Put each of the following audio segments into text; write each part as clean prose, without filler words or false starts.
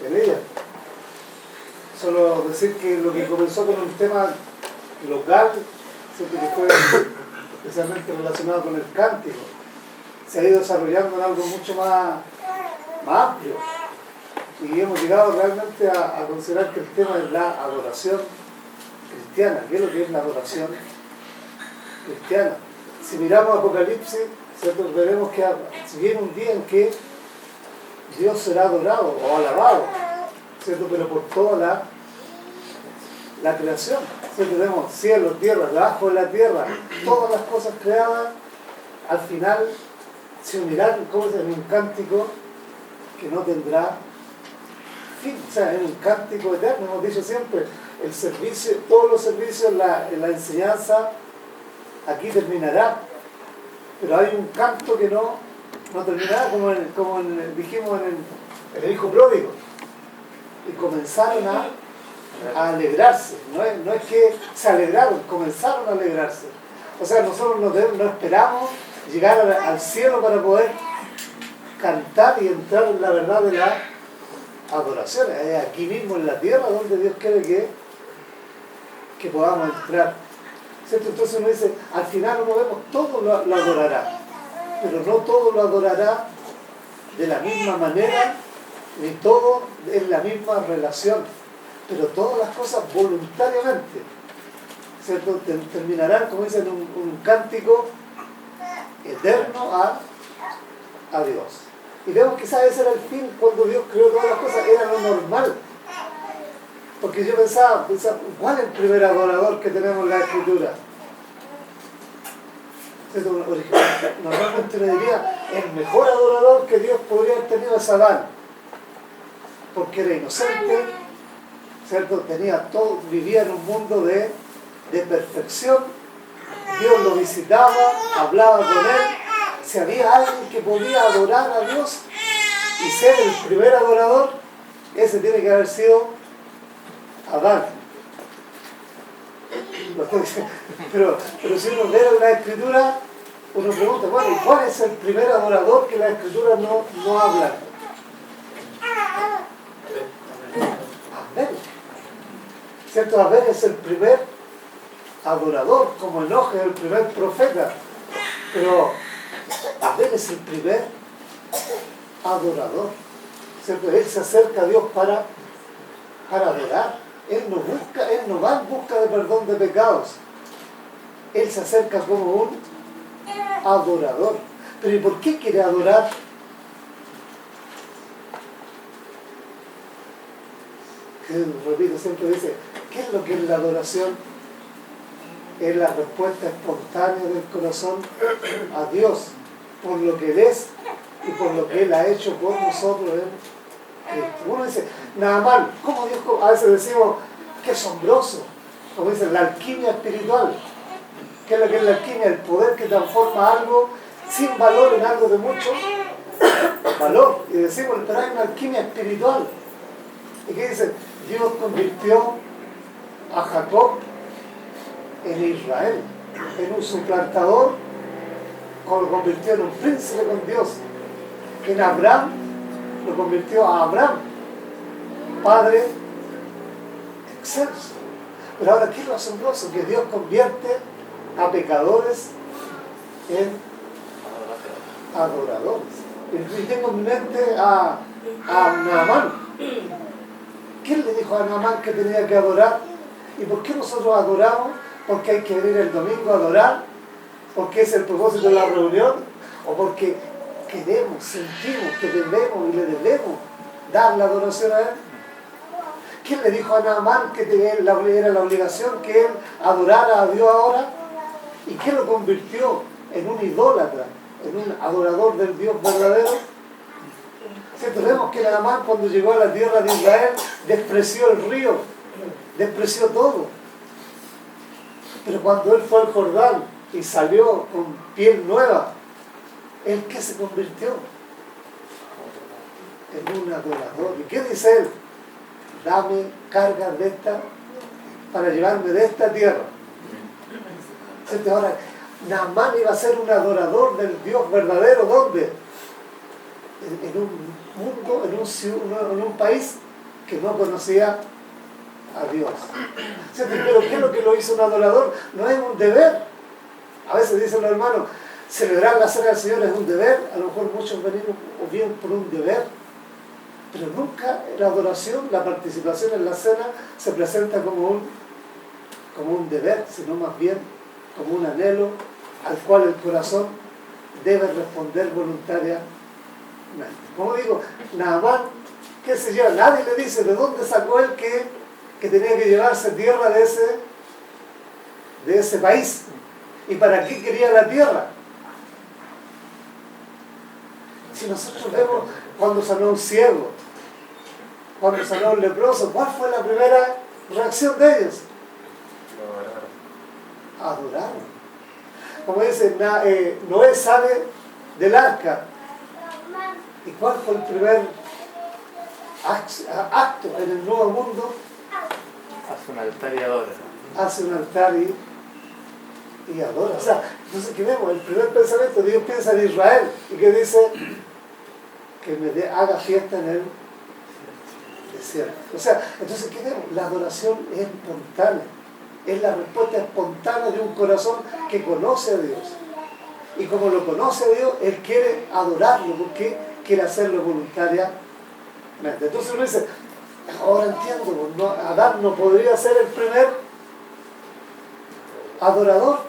en ella. Solo decir que lo que comenzó con un tema local, ¿cierto? Que fue especialmente relacionado con el cántico, se ha ido desarrollando en algo mucho más amplio. Y hemos llegado realmente a considerar que el tema es la adoración cristiana. ¿Qué es lo que es la adoración cristiana? Si miramos Apocalipsis, ¿cierto? Veremos que si viene un día en que Dios será adorado o alabado, ¿cierto? Pero por toda la creación, ¿cierto? Tenemos cielo, tierra, debajo de la tierra, todas las cosas creadas, al final se unirán en un cántico que no tendrá fin, o sea, en un cántico eterno. Hemos dicho siempre, el servicio, todos los servicios, la enseñanza aquí terminará, pero hay un canto que no terminará, como dijimos en el hijo pródigo, y comenzaron a alegrarse. No es que se alegraron, comenzaron a alegrarse. O sea, nosotros no esperamos llegar al cielo para poder cantar y entrar en la verdad de la adoración. Es aquí mismo en la tierra donde Dios quiere que podamos entrar, ¿cierto? Entonces uno dice, al final uno vemos, todo lo adorará, pero no todo lo adorará de la misma manera, ni todo en la misma relación, pero todas las cosas voluntariamente, ¿cierto? Terminarán, como dicen, un cántico eterno a Dios. Y vemos que ese era el fin cuando Dios creó todas las cosas, era lo normal. Porque yo pensaba, ¿cuál es el primer adorador que tenemos en la Escritura? Normalmente me diría, el mejor adorador que Dios podría haber tenido es Adán, porque era inocente, ¿cierto? Tenía todo, vivía en un mundo de perfección. Dios lo visitaba, hablaba con él. Si había alguien que podía adorar a Dios y ser el primer adorador, ese tiene que haber sido Adán. Pero si uno lee la Escritura, uno pregunta, bueno, ¿cuál es el primer adorador que la Escritura no habla? Abel. ¿Cierto? Abel es el primer adorador, como Enoch es el primer profeta. Pero Abel es el primer adorador, ¿cierto? Él se acerca a Dios para adorar. Él no va en busca de perdón de pecados. Él se acerca como un adorador. Pero ¿y por qué quiere adorar? Repito, siempre dice, ¿qué es lo que es la adoración? Es la respuesta espontánea del corazón a Dios por lo que Él es y por lo que Él ha hecho por nosotros. Uno dice, Naamán, ¿cómo Dios? A veces decimos, qué asombroso, como dicen, la alquimia espiritual. ¿Qué es lo que es la alquimia? El poder que transforma algo sin valor en algo de mucho valor. Y decimos, pero hay una alquimia espiritual. ¿Y qué dice? Dios convirtió a Jacob en Israel, en un suplantador, lo convirtió en un príncipe con Dios. En Abraham lo convirtió a Abraham, padre excelso. Pero ahora, ¿qué es lo asombroso? Que Dios convierte a pecadores en adoradores. Y tengo en mi mente a Naamán. ¿Quién le dijo a Naamán que tenía que adorar? ¿Y por qué nosotros adoramos? ¿Porque hay que venir el domingo a adorar? ¿Porque es el propósito de la reunión? ¿O porque queremos, sentimos que debemos y le debemos dar la adoración a Él? ¿Quién le dijo a Naamán que era la obligación que él adorara a Dios ahora? ¿Y qué lo convirtió en un idólatra, en un adorador del Dios verdadero? ¿Cierto? Vemos que Naamán, cuando llegó a la tierra de Israel, despreció el río, despreció todo. Pero cuando él fue al Jordán y salió con piel nueva, ¿él qué se convirtió? En un adorador. ¿Y qué dice él? Dame cargas de esta para llevarme de esta tierra. ¿Cierto? Ahora, Naamán iba a ser un adorador del Dios verdadero. ¿Dónde? En un mundo, en un país que no conocía a Dios. ¿Cierto? Pero ¿qué es lo que lo hizo un adorador? No es un deber. A veces dicen los hermanos, celebrar la cena del Señor es un deber. A lo mejor muchos venimos o bien por un deber, pero nunca la adoración, la participación en la cena se presenta como un deber, sino más bien como un anhelo al cual el corazón debe responder voluntariamente. Como digo, Naamán, qué sé yo, nadie le dice de dónde sacó él que tenía que llevarse tierra de ese país y para qué quería la tierra. Si nosotros vemos cuando sanó un ciego, cuando sanó un leproso, ¿cuál fue la primera reacción de ellos? Adoraron. Como dice, Noé sale del arca. ¿Y cuál fue el primer acto en el nuevo mundo? Hace un altar y adora. Hace un altar y adora. O sea, entonces, ¿qué vemos? El primer pensamiento, Dios piensa en Israel y que dice que haga fiesta en el desierto. O sea, entonces, ¿qué vemos? La adoración es espontánea. Es la respuesta espontánea de un corazón que conoce a Dios. Y como lo conoce a Dios, Él quiere adorarlo porque quiere hacerlo voluntariamente. Entonces uno dice, ahora entiendo, no, Adán no podría ser el primer adorador.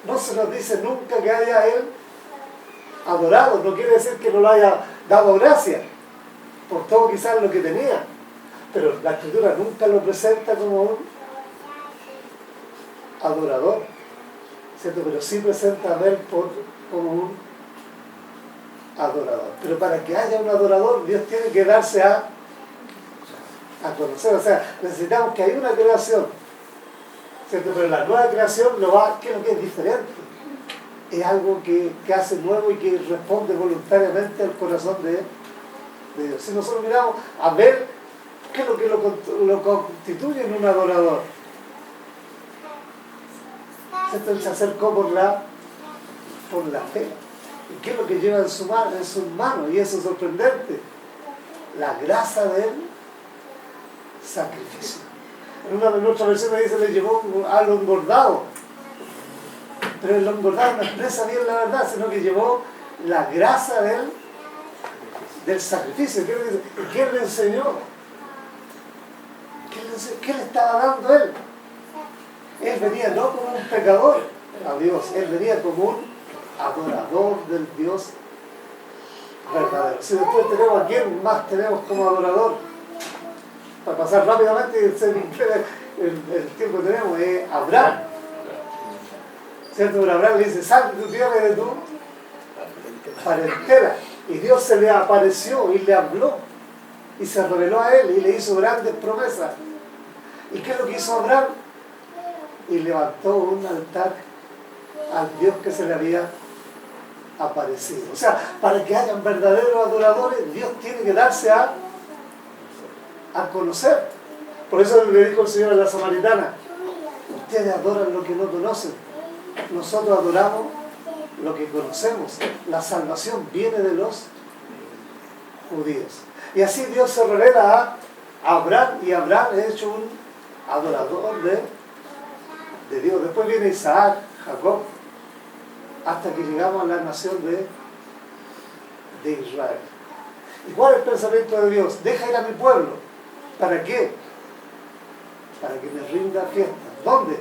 No se nos dice nunca que haya él adorado. No quiere decir que no le haya dado gracia por todo quizás lo que tenía. Pero la Escritura nunca lo presenta como un adorador, ¿cierto? Pero sí presenta a Abel como un adorador. Pero para que haya un adorador, Dios tiene que darse a conocer. O sea, necesitamos que haya una creación, ¿cierto? Pero la nueva creación ¿qué es lo que es diferente? Es algo que hace nuevo y que responde voluntariamente al corazón de Dios. Si nosotros miramos a ver qué es lo que lo constituye en un adorador, ¿cierto? Él se acercó por la fe. ¿Y qué es lo que lleva en sus manos? Y eso es sorprendente. La grasa del sacrificio. En una de nuestras versiones dice le llevó a lo engordado. Pero el engordado no expresa bien la verdad, sino que llevó la grasa del sacrificio. ¿Qué le enseñó? ¿Qué le estaba dando él? Él venía no como un pecador a Dios, él venía como un adorador del Dios verdadero. Si después tenemos a quién más tenemos como adorador, para pasar rápidamente el tiempo que tenemos, es Abraham. ¿Cierto? Pero Abraham le dice, sal de tu tierra y de tu parentela. Y Dios se le apareció y le habló y se reveló a él y le hizo grandes promesas. ¿Y qué es lo que hizo Abraham? Y levantó un altar al Dios que se le había aparecido. O sea, para que hayan verdaderos adoradores, Dios tiene que darse a conocer. Por eso le dijo el Señor a la samaritana, ustedes adoran lo que no conocen, nosotros adoramos lo que conocemos. La salvación viene de los judíos. Y así Dios se revela a Abraham, y Abraham es hecho un adorador de Dios. Después viene Isaac, Jacob, hasta que llegamos a la nación de Israel. ¿Y cuál es el pensamiento de Dios? Deja ir a mi pueblo. ¿Para qué? Para que me rinda fiesta. ¿Dónde?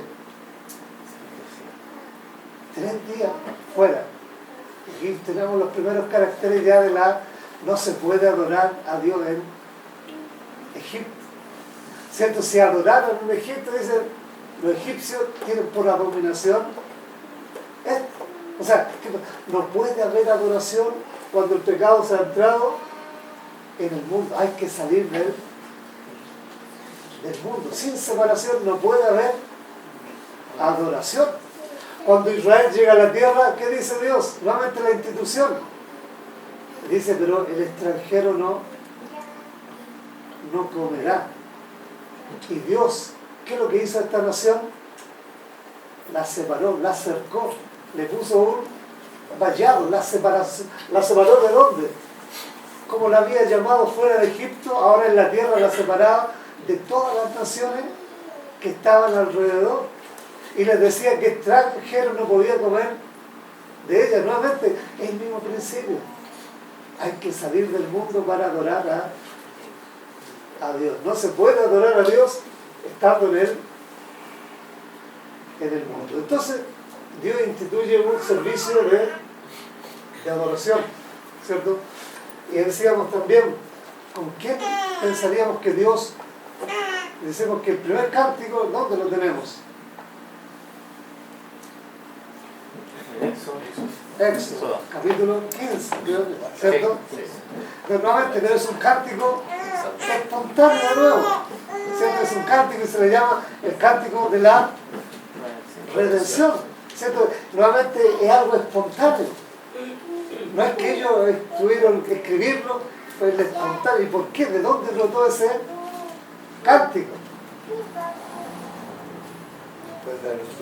3 días fuera. Aquí tenemos los primeros caracteres ya de no se puede adorar a Dios en Egipto. ¿Cierto? Si adoraron en Egipto, dicen, los egipcios tienen por abominación esto. O sea, no puede haber adoración cuando el pecado se ha entrado en el mundo. Hay que salir del mundo. Sin separación no puede haber adoración. Cuando Israel llega a la tierra, ¿qué dice Dios? Nuevamente la institución. Dice, pero el extranjero no comerá. Y Dios, ¿qué es lo que hizo esta nación? La separó, la cercó, le puso un vallado, la separó ¿de dónde? como la había llamado fuera de Egipto, ahora en la tierra la separaba de todas las naciones que estaban alrededor. Y les decía que extranjero no podía comer de ella. Nuevamente, es el mismo principio. Hay que salir del mundo para adorar a Dios. No se puede adorar a Dios estando en el mundo. Entonces, Dios instituye un servicio de adoración, ¿cierto? Y decíamos también, ¿con quién pensaríamos que Dios? Decimos que el primer cántico, ¿dónde lo tenemos? Éxodo, capítulo 15, ¿cierto? Normalmente no es un cántico espontáneo de nuevo, ¿cierto? Es un cántico y se le llama el cántico de la redención, ¿cierto? Normalmente es algo espontáneo. No es que ellos tuvieron que escribirlo, fue el espontáneo. ¿Y por qué? ¿De dónde brotó ese cántico?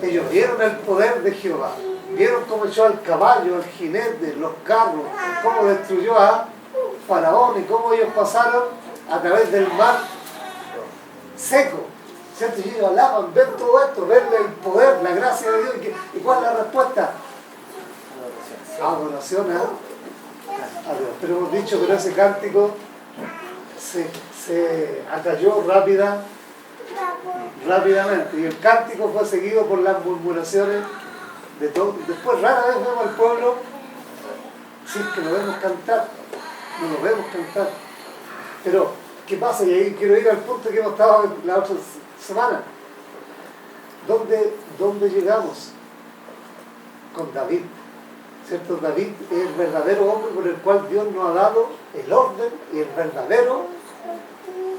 Ellos vieron el poder de Jehová, vieron cómo echó al caballo, al jinete, los carros, cómo destruyó a Faraón y cómo ellos pasaron a través del mar seco, ¿cierto? Y ellos alaban, ven todo esto, ven el poder, la gracia de Dios. ¿Y cuál es la respuesta? Adoración a Dios. Pero hemos dicho que ese cántico se acalló rápidamente, y el cántico fue seguido por las murmuraciones de todos. Después rara vez vemos al pueblo, si es que lo vemos cantar, no lo vemos cantar. Pero, ¿qué pasa? Y ahí quiero ir al punto que hemos estado la otra semana. ¿Dónde llegamos? Con David, ¿cierto? David es el verdadero hombre por el cual Dios nos ha dado el orden y el verdadero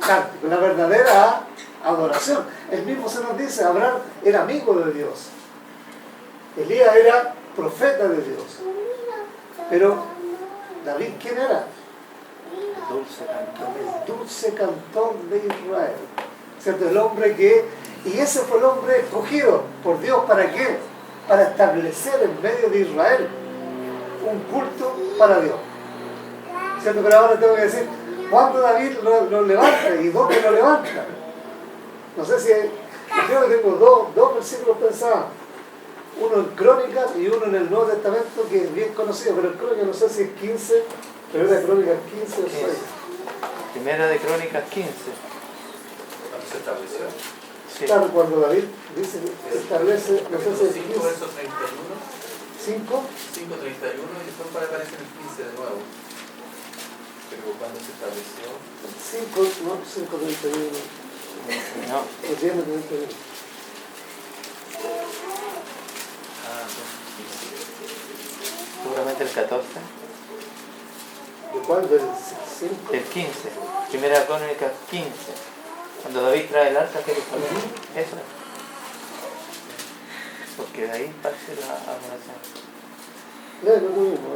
cántico, la verdadera adoración. El mismo se nos dice, Abraham era amigo de Dios, Elías era profeta de Dios, pero David, ¿quién era? El dulce cantor de Israel, ¿cierto? El hombre y ese fue el hombre escogido por Dios, ¿para qué? Para establecer en medio de Israel un culto para Dios, ¿cierto? Pero ahora tengo que decir, ¿cuándo David lo levanta y dónde lo levanta? No sé si, yo creo que tengo dos versículos pensados, uno en Crónicas y uno en el Nuevo Testamento que es bien conocido, pero el Crónicas no sé si es 15, Primera de Crónicas 15 o 6. Primera de Crónicas 15. ¿Cuándo se estableció? Sí. Claro, cuando David dice, establece, no sé si es 5 15. versos 31, 5. 5:31 y después aparece en el 15 de nuevo. Pero ¿cuándo se estableció? 5:31. No. Pues tiene 31. Seguramente el 14. ¿De cuál? Del 5. El 15. Primera Crónica 15. Cuando David trae el arca a Jerusalén. Eso es. Porque de ahí parte la adoración. No, no lo mismo,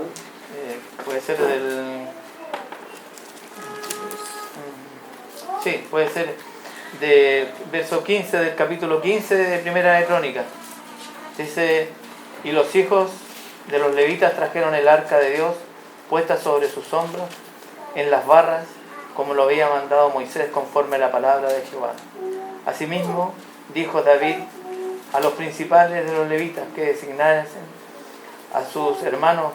Puede ser del... Sí, puede ser de verso 15 del capítulo 15 de Primera de Crónica. Dice, y los hijos de los levitas trajeron el arca de Dios puesta sobre sus hombros en las barras, como lo había mandado Moisés conforme a la palabra de Jehová. Asimismo dijo David a los principales de los levitas que designasen a sus hermanos,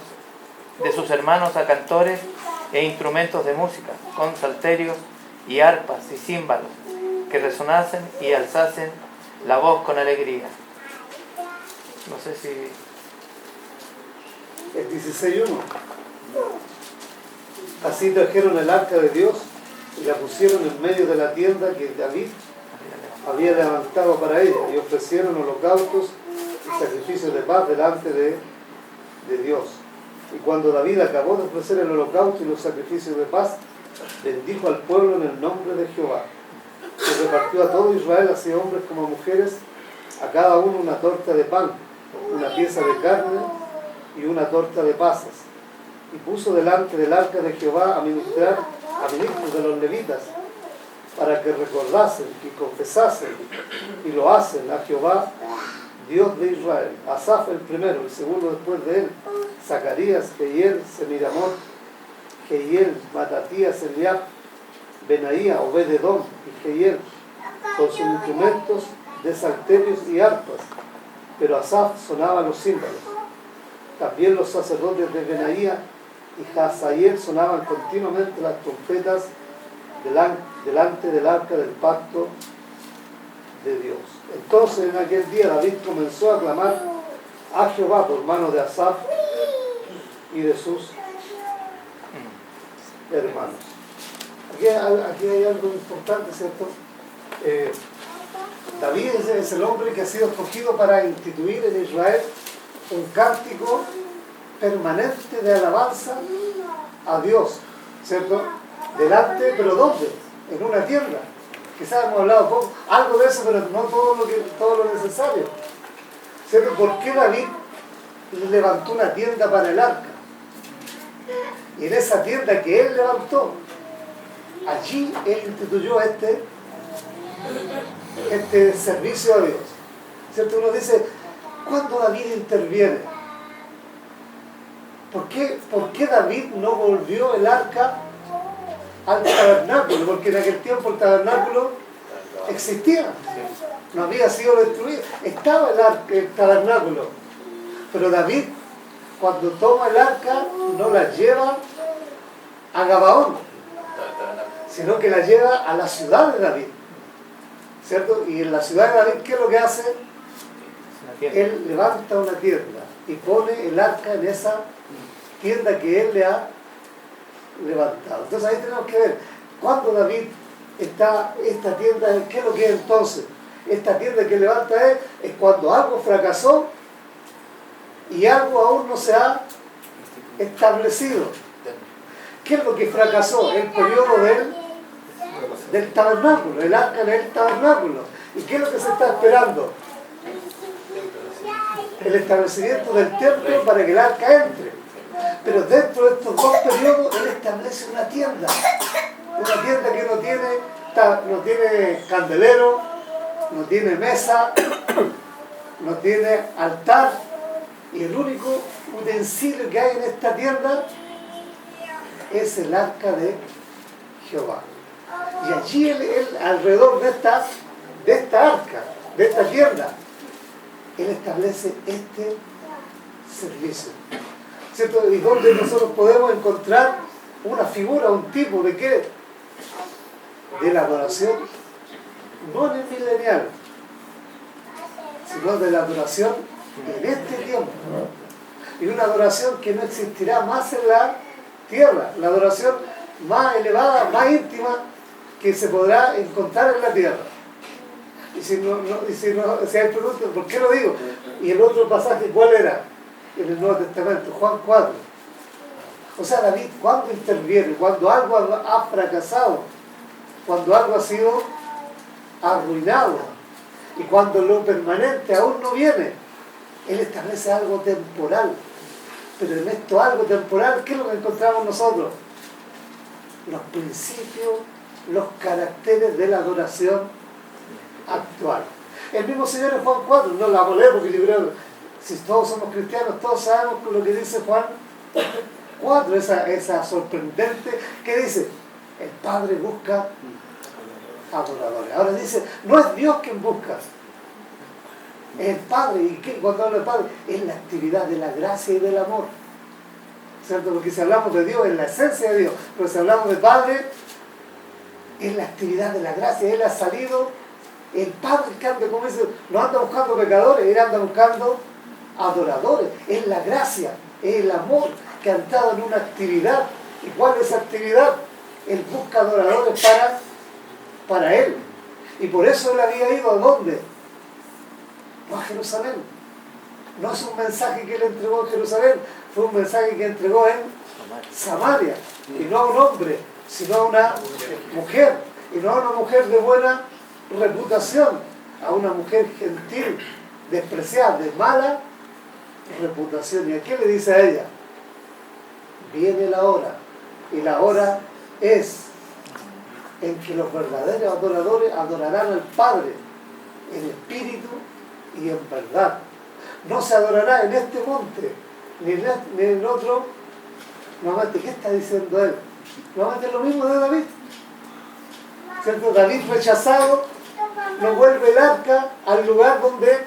de sus hermanos a cantores e instrumentos de música, con salterios y arpas y címbalos, que resonasen y alzasen la voz con alegría. No sé si... El 16:1. Así trajeron el arca de Dios y la pusieron en medio de la tienda que David había levantado para ella, y ofrecieron holocaustos y sacrificios de paz delante de Dios. Y cuando David acabó de ofrecer el holocausto y los sacrificios de paz, bendijo al pueblo en el nombre de Jehová. Se repartió a todo Israel, así hombres como mujeres, a cada uno una torta de pan, una pieza de carne y una torta de pasas. Y puso delante del arca de Jehová a ministrar a ministros de los levitas, para que recordasen y confesasen y lo hacen a Jehová, Dios de Israel. Asaf el primero, el segundo después de él, Zacarías, Jehiel, Semiramot, Jehiel, Matatías, Eliab, Benaía, Obed-Edom y Jehiel, con sus instrumentos de salterios y arpas, pero Asaf sonaba los címbalos. También los sacerdotes de Benaía y Hazael sonaban continuamente las trompetas delante del arca del pacto de Dios. Entonces en aquel día David comenzó a clamar a Jehová por mano de Asaf y de sus hermanos. Aquí hay algo importante, ¿cierto? David es el hombre que ha sido escogido para instituir en Israel un cántico permanente de alabanza a Dios, ¿cierto? Delante, pero ¿dónde? En una tienda. Quizás hemos hablado poco, algo de eso, pero no todo lo necesario, ¿cierto? ¿Por qué David levantó una tienda para el arca? Y en esa tienda que él levantó, allí él instituyó este servicio a Dios, ¿cierto? Uno dice, ¿cuándo David interviene? ¿Por qué David no volvió el arca al tabernáculo? Porque en aquel tiempo el tabernáculo existía, no había sido destruido, estaba el tabernáculo, pero David, cuando toma el arca, no la lleva a Gabaón, sino que la lleva a la ciudad de David, ¿cierto? Y en la ciudad de David, ¿qué es lo que hace? Él levanta una tienda y pone el arca en esa tienda que él le ha levantado. Entonces ahí tenemos que ver, cuando David está, esta tienda, ¿qué es lo que es entonces? Esta tienda que levanta es cuando algo fracasó y algo aún no se ha establecido. ¿Qué es lo que fracasó? El periodo del tabernáculo, el arca en el tabernáculo. ¿Y qué es lo que se está esperando? El establecimiento del templo para que el arca entre. Pero dentro de estos dos periodos él establece una tienda que no tiene candelero, no tiene mesa, no tiene altar, y el único utensilio que hay en esta tienda es el arca de Jehová. Y allí él alrededor de esta arca, de esta tienda, él establece este servicio, ¿cierto? Y donde nosotros podemos encontrar una figura, un tipo de qué? De la adoración, no en el milenial, sino de la adoración en este tiempo. Y una adoración que no existirá más en la tierra, la adoración más elevada, más íntima que se podrá encontrar en la tierra. Y si hay preguntas, ¿por qué lo digo? Y el otro pasaje, ¿cuál era? En el Nuevo Testamento, Juan 4. O sea, David, ¿cuándo interviene? Cuando algo ha fracasado, cuando algo ha sido arruinado, y cuando lo permanente aún no viene, él establece algo temporal. Pero en esto algo temporal, ¿qué es lo que encontramos nosotros? Los principios, los caracteres de la adoración actual. El mismo Señor en Juan 4, no la volé porque yo creo, si todos somos cristianos, todos sabemos lo que dice Juan 4, esa sorprendente, que dice, el Padre busca adoradores. Ahora dice, no es Dios quien busca, es el Padre. ¿Y cuando habla del Padre? Es la actividad de la gracia y del amor, ¿cierto? Porque si hablamos de Dios, es la esencia de Dios, pero si hablamos de Padre, es la actividad de la gracia. Él ha salido, el Padre que anda, como dice, no anda buscando pecadores, él anda buscando adoradores. Es la gracia, es el amor que ha entrado en una actividad. ¿Y cuál es esa actividad? Él busca adoradores para él. Y por eso él había ido ¿a dónde? No a Jerusalén. No es un mensaje que él entregó en Jerusalén, fue un mensaje que entregó en Samaria. Y no a un hombre, sino a una mujer. Y no a una mujer de buena reputación, a una mujer gentil, despreciada, de mala reputación. ¿Y a qué le dice a ella? Viene la hora, y la hora es en que los verdaderos adoradores adorarán al Padre en espíritu y en verdad. No se adorará en este monte ni en otro. Nuevamente, ¿qué está diciendo él? Nuevamente lo mismo de David. ¿Cierto? David rechazado, no vuelve el arca al lugar donde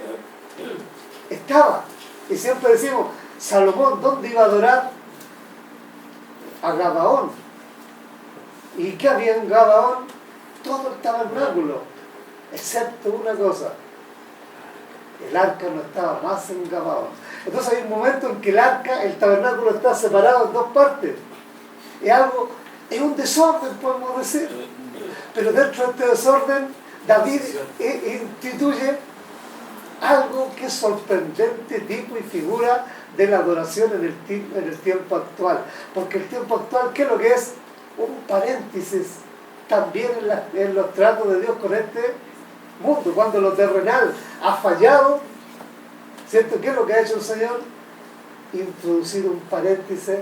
estaba. Y siempre decimos, Salomón, ¿dónde iba a adorar? A Gabaón. ¿Y qué había en Gabaón? Todo el tabernáculo, excepto una cosa: el arca no estaba más en Gabaón. Entonces hay un momento en que el arca, el tabernáculo, está separado en dos partes. Es un desorden, podemos decir. Pero dentro de este desorden, David instituye algo que es sorprendente tipo y figura de la adoración en el tiempo actual. Porque el tiempo actual, ¿qué es lo que es? Un paréntesis también en los tratos de Dios con este mundo. Cuando lo terrenal ha fallado, ¿cierto? ¿Qué es lo que ha hecho el Señor? Introducir un paréntesis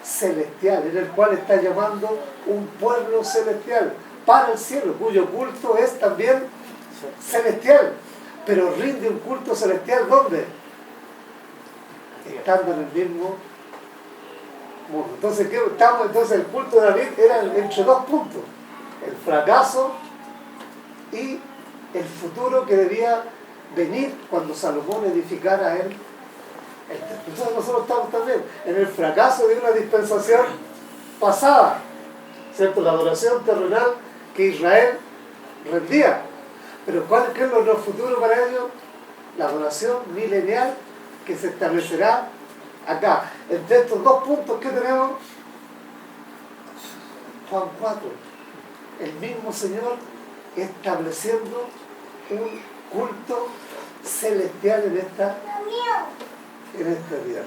celestial, en el cual está llamando un pueblo celestial para el cielo, cuyo culto es también celestial. Pero rinde un culto celestial, ¿dónde? Estando en el mismo mundo. Entonces, entonces el culto de David era entre dos puntos: el fracaso y el futuro que debía venir cuando Salomón edificara él el templo. Entonces nosotros estamos también en el fracaso de una dispensación pasada, ¿cierto? La adoración terrenal que Israel rendía. Pero ¿qué es lo futuro para ellos? La adoración milenial que se establecerá acá. Entre estos dos puntos que tenemos, Juan 4, el mismo Señor estableciendo un culto celestial en esta tierra.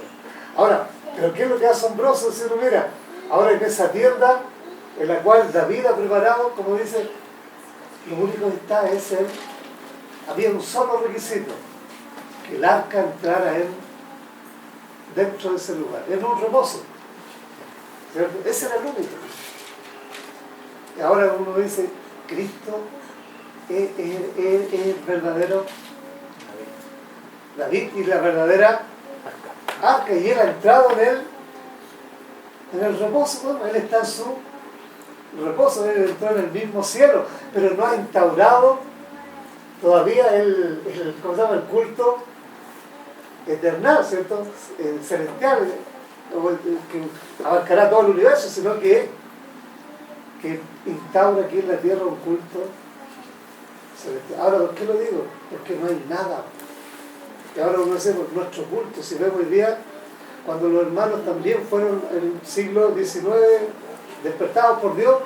Ahora, ¿pero qué es lo que es asombroso? Si uno mira, ahora en esa tienda en la cual David ha preparado, como dice, lo único que está es había un solo requisito: que el arca entrara dentro de ese lugar, en un reposo, ¿cierto? Ese era el único. Y ahora uno dice, Cristo es el verdadero David y la verdadera arca, y él ha entrado en el reposo. Bueno, él está en su reposo, él entró en el mismo cielo, pero no ha instaurado todavía el culto eternal, ¿cierto? Celestial, que abarcará todo el universo, sino que instaura aquí en la tierra un culto celestial. Ahora, ¿por qué lo digo? Porque no hay nada. Y ahora uno dice, nuestro culto, si vemos hoy día, cuando los hermanos también fueron en el siglo XIX despertados por Dios,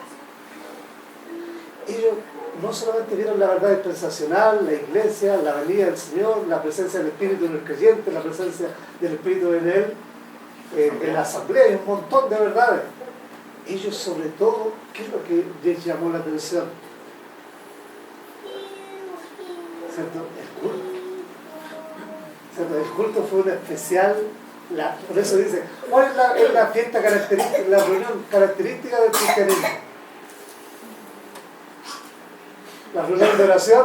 ellos no solamente vieron la verdad dispensacional, la iglesia, la venida del Señor, la presencia del Espíritu en el creyente, la presencia del Espíritu en él, en la asamblea, un montón de verdades. Ellos sobre todo, ¿qué es lo que les llamó la atención? ¿Cierto? El culto. ¿Cierto? El culto fue una especial, por eso dice, ¿cuál es la fiesta característica, la reunión característica del cristianismo? La reunión de oración.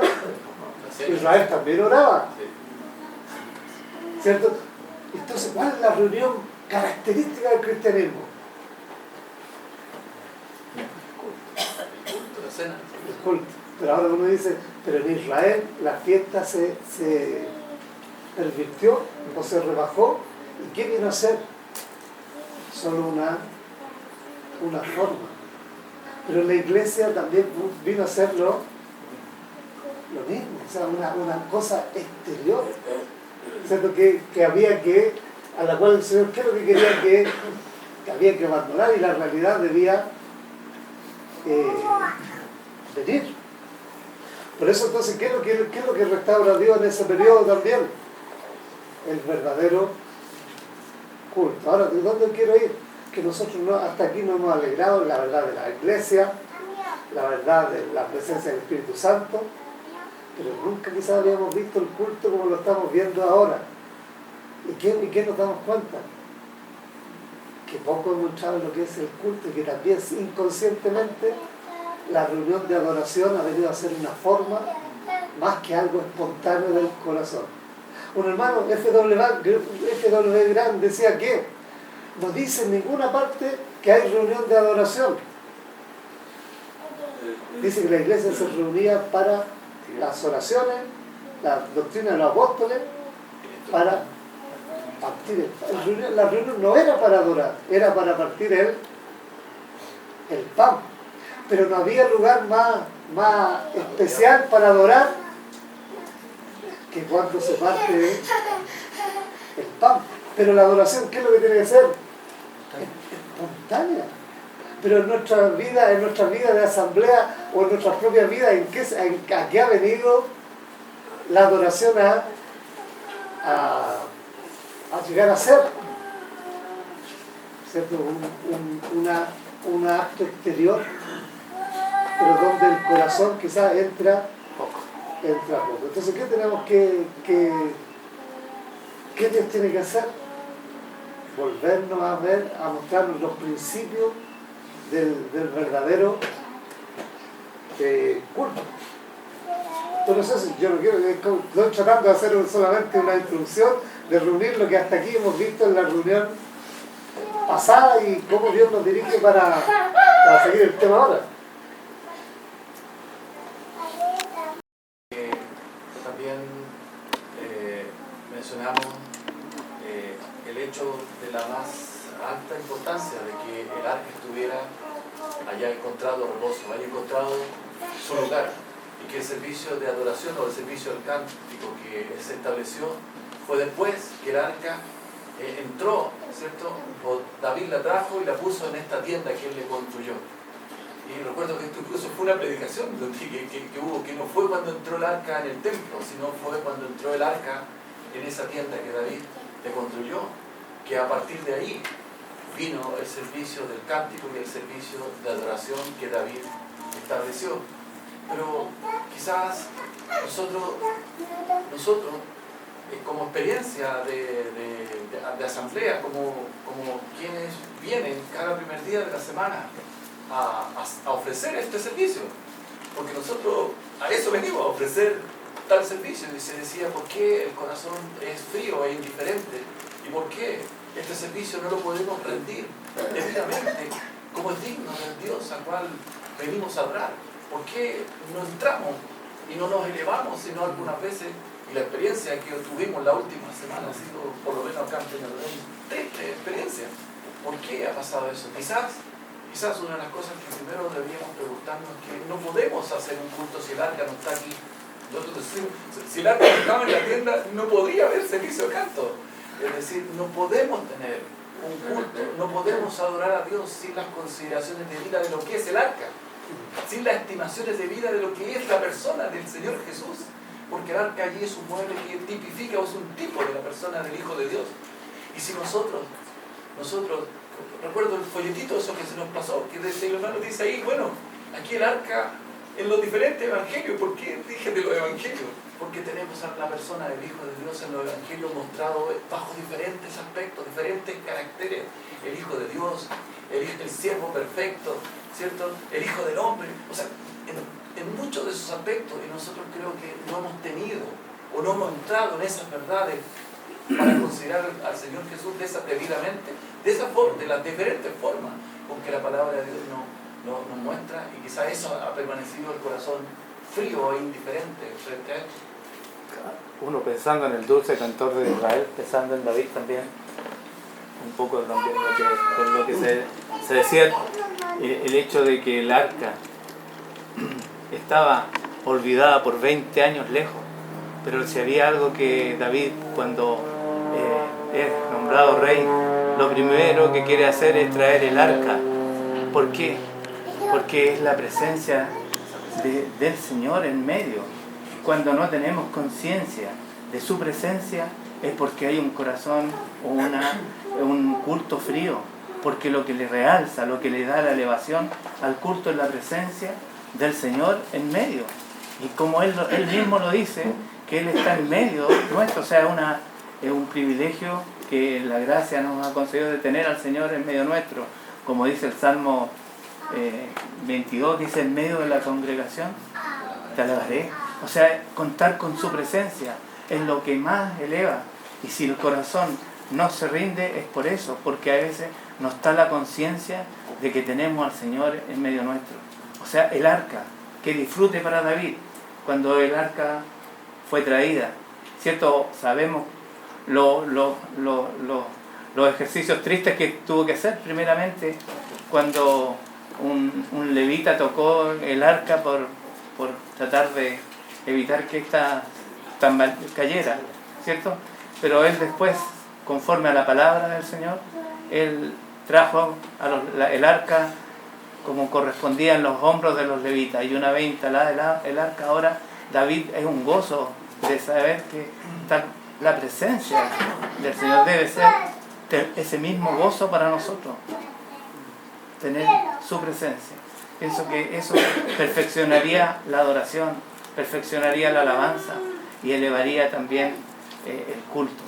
Israel también oraba, ¿cierto? Entonces, ¿cuál es la reunión característica del cristianismo? El culto. Pero ahora uno dice, pero en Israel la fiesta se pervirtió o se rebajó. ¿Y qué vino a ser? Solo una forma. Pero la iglesia también vino a ser lo mismo, o sea, una cosa exterior, ¿cierto? Que había a la cual el Señor, ¿qué es lo que quería? Que había que abandonar, y la realidad debía venir. Por eso entonces, ¿qué es lo que restaura Dios en ese periodo también? El verdadero culto. Ahora, ¿de dónde quiero ir? Que nosotros hasta aquí nos hemos alegrado en la verdad de la iglesia, la verdad de la presencia del Espíritu Santo, pero nunca quizás habíamos visto el culto como lo estamos viendo ahora. ¿Y qué nos damos cuenta? Que poco hemos entrado en lo que es el culto, y que también inconscientemente la reunión de adoración ha venido a ser una forma más que algo espontáneo del corazón. Un hermano, F.W. Grant, decía que no dice en ninguna parte que hay reunión de adoración. Dice que la iglesia se reunía para las oraciones, la doctrina de los apóstoles, para partir la reunión no era para adorar, era para partir el pan. Pero no había lugar más especial para adorar que cuando se parte el pan. Pero la adoración, ¿qué es lo que tiene que ser? Espontánea. Pero en nuestra vida de asamblea o en nuestras propias vidas, ¿a qué ha venido la adoración a llegar a ser? ¿Cierto? Un acto exterior, pero donde el corazón quizás entra poco. Entonces, ¿qué tenemos ¿qué Dios tiene que hacer? Volvernos a ver, a mostrarnos los principios del verdadero culto. Entonces, yo no quiero, estoy tratando de hacer solamente una introducción, de reunir lo que hasta aquí hemos visto en la reunión pasada y cómo Dios nos dirige para seguir el tema ahora. También mencionamos el hecho de la más alta importancia de que el arca estuviera haya encontrado reposo, haya encontrado su lugar, y que el servicio de adoración o el servicio del cántico que se estableció fue después que el arca entró, ¿cierto? O David la trajo y la puso en esta tienda que él le construyó. Y recuerdo que esto incluso fue una predicación que hubo, que no fue cuando entró el arca en el templo, sino fue cuando entró el arca en esa tienda que David le construyó, que a partir de ahí vino el servicio del cántico y el servicio de adoración que David estableció. Pero quizás nosotros como experiencia de asamblea, como quienes vienen cada primer día de la semana a ofrecer este servicio, porque nosotros a eso venimos, a ofrecer tal servicio, y se decía, ¿por qué el corazón es frío e indiferente? ¿Y por qué este servicio no lo podemos rendir debidamente como es digno del Dios al cual venimos a adorar? ¿Por qué no entramos y no nos elevamos, sino algunas veces, y la experiencia que tuvimos la última semana ha sido, por lo menos acá en Peñalolén, triste experiencia? ¿Por qué ha pasado eso? Quizás una de las cosas que primero deberíamos preguntarnos es que no podemos hacer un culto si el arca no está aquí. Nosotros decimos, si el arca no estaba en la tienda, no podría haber servicio de canto. Es decir, no podemos tener un culto, no podemos adorar a Dios sin las consideraciones de vida de lo que es el arca, sin las estimaciones de vida de lo que es la persona del Señor Jesús, porque el arca allí es un mueble que tipifica o es un tipo de la persona del Hijo de Dios. Y si nosotros, recuerdo el folletito eso que se nos pasó, que el hermano dice ahí, bueno, aquí el arca en los diferentes evangelios. ¿Por qué dije de los evangelios? Porque tenemos a la persona del Hijo de Dios en los evangelios mostrado bajo diferentes aspectos, diferentes caracteres. El Hijo de Dios, el siervo perfecto, ¿cierto? El Hijo del hombre. O sea, en muchos de esos aspectos, y nosotros creo que no hemos tenido o no hemos entrado en esas verdades para considerar al Señor Jesús debidamente, de esa forma, de las diferentes formas con que la palabra de Dios nos muestra, y quizá eso ha permanecido el corazón frío e indiferente frente a él. Uno pensando en el dulce cantor de Israel, pensando en David también, un poco también con lo que se decía, el hecho de que el arca estaba olvidada por 20 años lejos, pero si había algo que David, cuando es nombrado rey, lo primero que quiere hacer es traer el arca. ¿Por qué? Porque es la presencia del Señor en medio. Cuando no tenemos conciencia de su presencia es porque hay un corazón o un culto frío, porque lo que le realza, lo que le da la elevación al culto es la presencia del Señor en medio. Y como Él mismo lo dice, que Él está en medio nuestro, o sea, es un privilegio que la gracia nos ha concedido de tener al Señor en medio nuestro. Como dice el Salmo 22, dice, en medio de la congregación te alabaré. O sea, contar con su presencia es lo que más eleva. Y si el corazón no se rinde es por eso, porque a veces no está la conciencia de que tenemos al Señor en medio nuestro. O sea, el arca, que disfrute para David cuando el arca fue traída. ¿Cierto? Sabemos los ejercicios tristes que tuvo que hacer primeramente cuando un levita tocó el arca por tratar de evitar que esta cayera, ¿cierto? Pero él después, conforme a la palabra del Señor, él trajo el arca como correspondía en los hombros de los levitas, y una vez instalada el arca, ahora David es un gozo de saber que está la presencia del Señor. Debe ser ese mismo gozo para nosotros, tener su presencia. Pienso que eso perfeccionaría la adoración, perfeccionaría la alabanza y elevaría también el culto.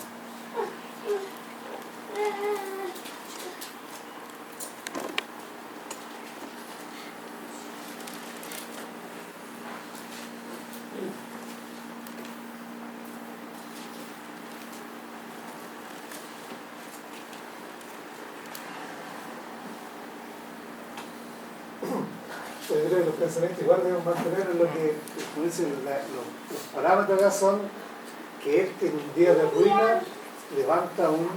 Yo creo que los pensamientos igual debemos mantener en lo que, como dicen, los parámetros acá son que en un día de ruina levanta un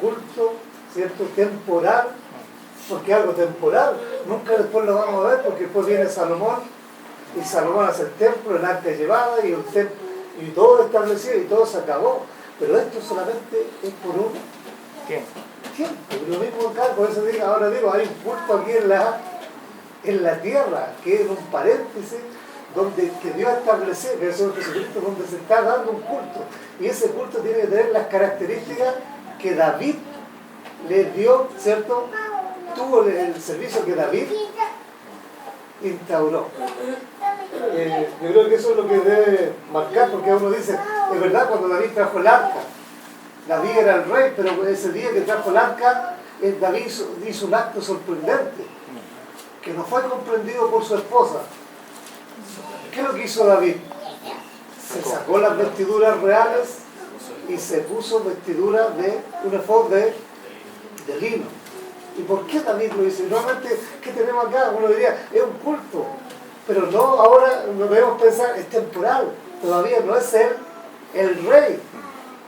culto, ¿cierto?, temporal, porque es algo temporal, nunca después lo vamos a ver, porque después viene Salomón, y Salomón hace el templo, el arca llevada, y todo establecido, y todo se acabó, pero esto solamente es por un tiempo. Lo mismo acá, por eso ahora digo, hay un culto aquí en la tierra, que es un paréntesis, que Dios estableció, que es el Jesucristo, donde se está dando un culto, y ese culto tiene que tener las características que David le dio, ¿cierto? Tuvo el servicio que David instauró. Yo creo que eso es lo que debe marcar, porque uno dice, es verdad, cuando David trajo el arca, David era el rey, pero ese día que trajo el arca, David hizo un acto sorprendente, que no fue comprendido por su esposa. ¿Qué es lo que hizo David? Se sacó las vestiduras reales y se puso vestiduras de un efod de lino. ¿Y por qué David lo hizo? Normalmente, ¿qué tenemos acá? Uno diría, es un culto. Pero no, ahora no debemos pensar, es temporal. Todavía no es él el rey,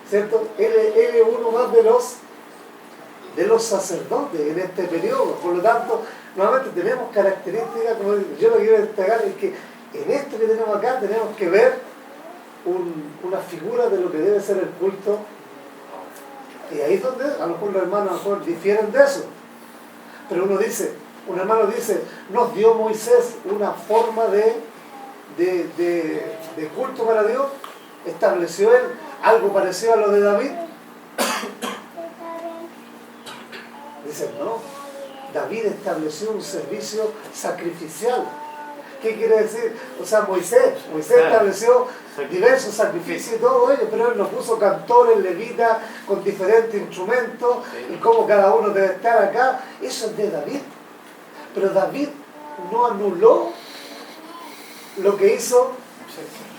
¿cierto? Él es uno más de los sacerdotes en este periodo. Por lo tanto, nuevamente tenemos características, como yo lo quiero destacar, es que en esto que tenemos acá tenemos que ver una figura de lo que debe ser el culto, y ahí es donde a lo mejor los hermanos difieren de eso. Pero un hermano dice, nos dio Moisés una forma de culto para Dios, estableció él algo parecido a lo de David. Dicen, no, David estableció un servicio sacrificial. ¿Qué quiere decir? O sea, Moisés estableció diversos sacrificios y todo ello, pero él nos puso cantores, levitas, con diferentes instrumentos, y cómo cada uno debe estar acá. Eso es de David. Pero David no anuló lo que hizo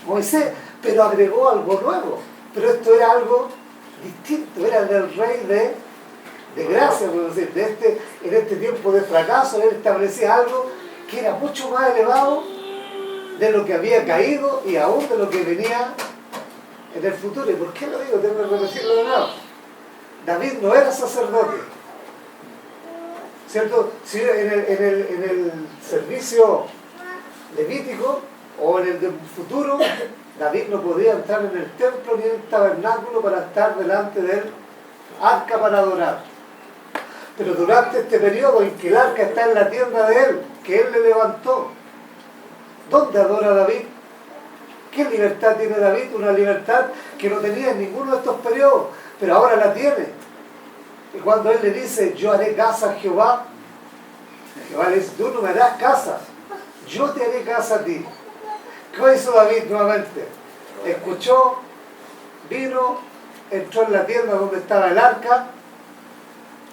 Moisés, pero agregó algo nuevo. Pero esto era algo distinto, era del rey de gracia, por decir, en este tiempo de fracaso, él establecía algo que era mucho más elevado de lo que había caído y aún de lo que venía en el futuro. ¿Y por qué lo digo? Tengo que repetirlo de nuevo. David no era sacerdote, ¿cierto? Si en el servicio levítico o en el del futuro, David no podía entrar en el templo ni en el tabernáculo para estar delante del arca para adorar. Pero durante este periodo en que el arca está en la tienda de él, que él le levantó, ¿dónde adora David? ¿Qué libertad tiene David? Una libertad que no tenía en ninguno de estos periodos, pero ahora la tiene. Y cuando él le dice, yo haré casa a Jehová, Jehová le dice, tú no me harás casa, yo te haré casa a ti. ¿Qué hizo David nuevamente? Escuchó, vino, entró en la tienda donde estaba el arca,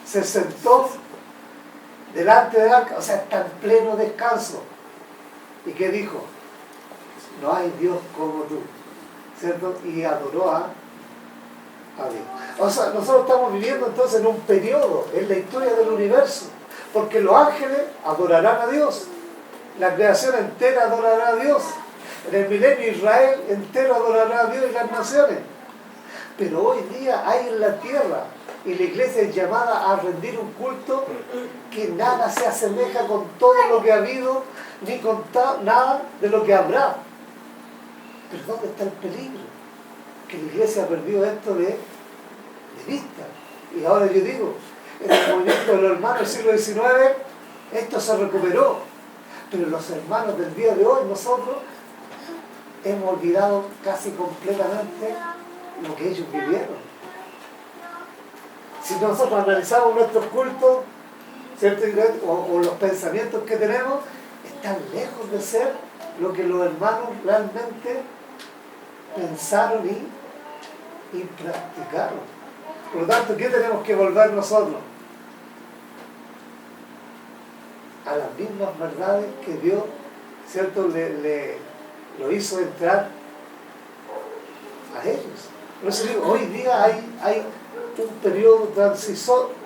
se sentó delante del arca, o sea, está en pleno descanso. ¿Y qué dijo? No hay Dios como tú, ¿cierto? Y adoró a Dios. O sea, nosotros estamos viviendo entonces en un periodo, en la historia del universo, porque los ángeles adorarán a Dios, la creación entera adorará a Dios, en el milenio Israel entero adorará a Dios y las naciones. Pero hoy día hay en la tierra, y la iglesia es llamada a rendir un culto que nada se asemeja con todo lo que ha habido, ni con nada de lo que habrá. Pero ¿dónde está el peligro? Que la iglesia ha perdido esto de vista. Y ahora yo digo, en el movimiento de los hermanos del siglo XIX, esto se recuperó. Pero los hermanos del día de hoy, nosotros, hemos olvidado casi completamente lo que ellos vivieron. Si nosotros analizamos nuestros cultos, ¿cierto? O los pensamientos que tenemos, están lejos de ser lo que los hermanos realmente pensaron y practicaron. Por lo tanto, ¿qué tenemos que volver nosotros? A las mismas verdades que Dios, ¿cierto? Lo hizo entrar a ellos. Por eso digo, hoy día hay un periodo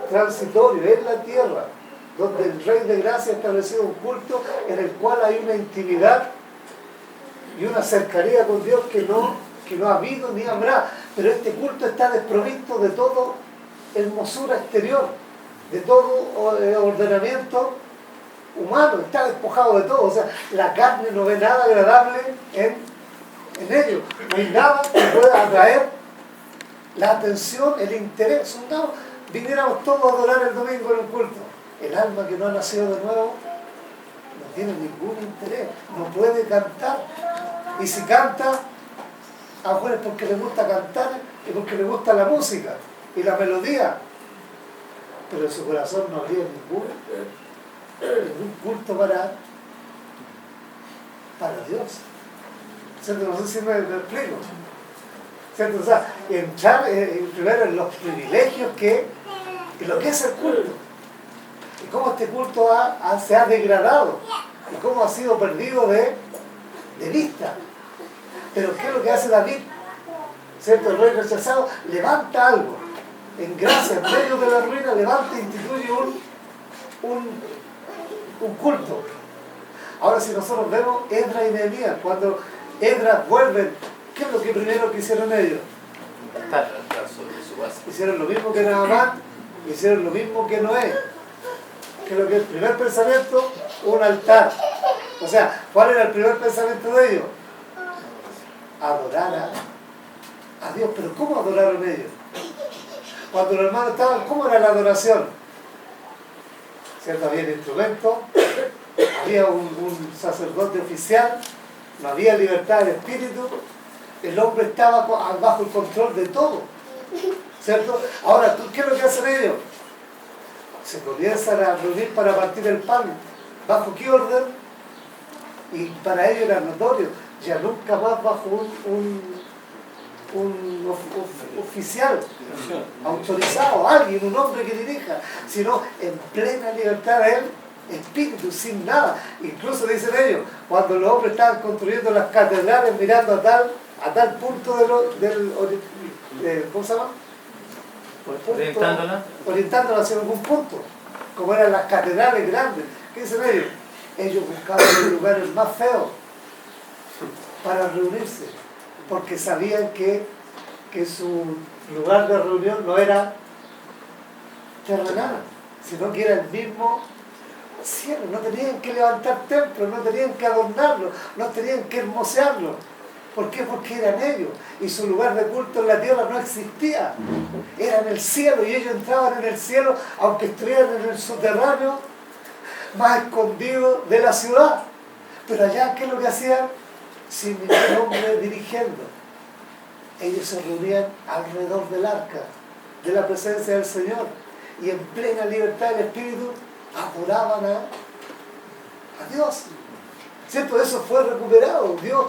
transitorio en la tierra, donde el Rey de Gracia ha establecido un culto en el cual hay una intimidad y una cercanía con Dios que no ha habido ni habrá. Pero este culto está desprovisto de todo hermosura exterior, de todo ordenamiento humano, está despojado de todo. O sea, la carne no ve nada agradable en ello. No hay nada que pueda atraer la atención, el interés. Supongamos, viniéramos todos a adorar el domingo en el culto. El alma que no ha nacido de nuevo no tiene ningún interés, no puede cantar. Y si canta, a lo mejor es porque le gusta cantar y porque le gusta la música y la melodía. Pero en su corazón no habría ningún culto para Dios. ¿Cierto? No sé si me explico. ¿Cierto? O sea, entrar primero en los privilegios y lo que es el culto. Y cómo este culto se ha degradado. Y cómo ha sido perdido de vista. Pero ¿qué es lo que hace David? ¿Cierto? El rey rechazado levanta algo. En gracia, en medio de la ruina, levanta e instituye un culto. Ahora si nosotros vemos Esdras y Nehemías, cuando Esdras vuelven, ¿qué es lo que primero que hicieron ellos? Hicieron lo mismo que Naamán, hicieron lo mismo que Noé. Que lo que el primer pensamiento, un altar. O sea, ¿cuál era el primer pensamiento de ellos? Adorar a Dios. Pero ¿cómo adoraron ellos? Cuando los hermanos estaban, ¿cómo era la adoración? ¿Cierto? Había instrumentos, había un sacerdote oficial, no había libertad de espíritu, el hombre estaba bajo el control de todo, ¿cierto? Ahora, ¿qué es lo que hacen ellos? Se comienzan a reunir para partir el pan. ¿Bajo qué orden? Y para ellos era notorio, ya nunca más bajo un oficial autorizado, alguien, un hombre que dirija, sino en plena libertad del espíritu, sin nada. Incluso dicen ellos, cuando los hombres estaban construyendo las catedrales, mirando a tal punto ¿cómo se llama? Orientándola hacia algún punto, como eran las catedrales grandes. ¿Qué dicen ellos? Ellos buscaban los lugares más feos para reunirse, porque sabían que su lugar de reunión no era terrenal, sino que era el mismo cielo. No tenían que levantar templos, no tenían que adornarlo, no tenían que hermosearlo. ¿Por qué? Porque eran ellos, y su lugar de culto en la tierra no existía, era en el cielo, y ellos entraban en el cielo aunque estuvieran en el subterráneo más escondido de la ciudad. Pero allá, ¿qué es lo que hacían? Sin ningún hombre dirigiendo, ellos se reunían alrededor del arca de la presencia del Señor, y en plena libertad del espíritu adoraban a Dios. ¿Cierto? Eso fue recuperado. Dios,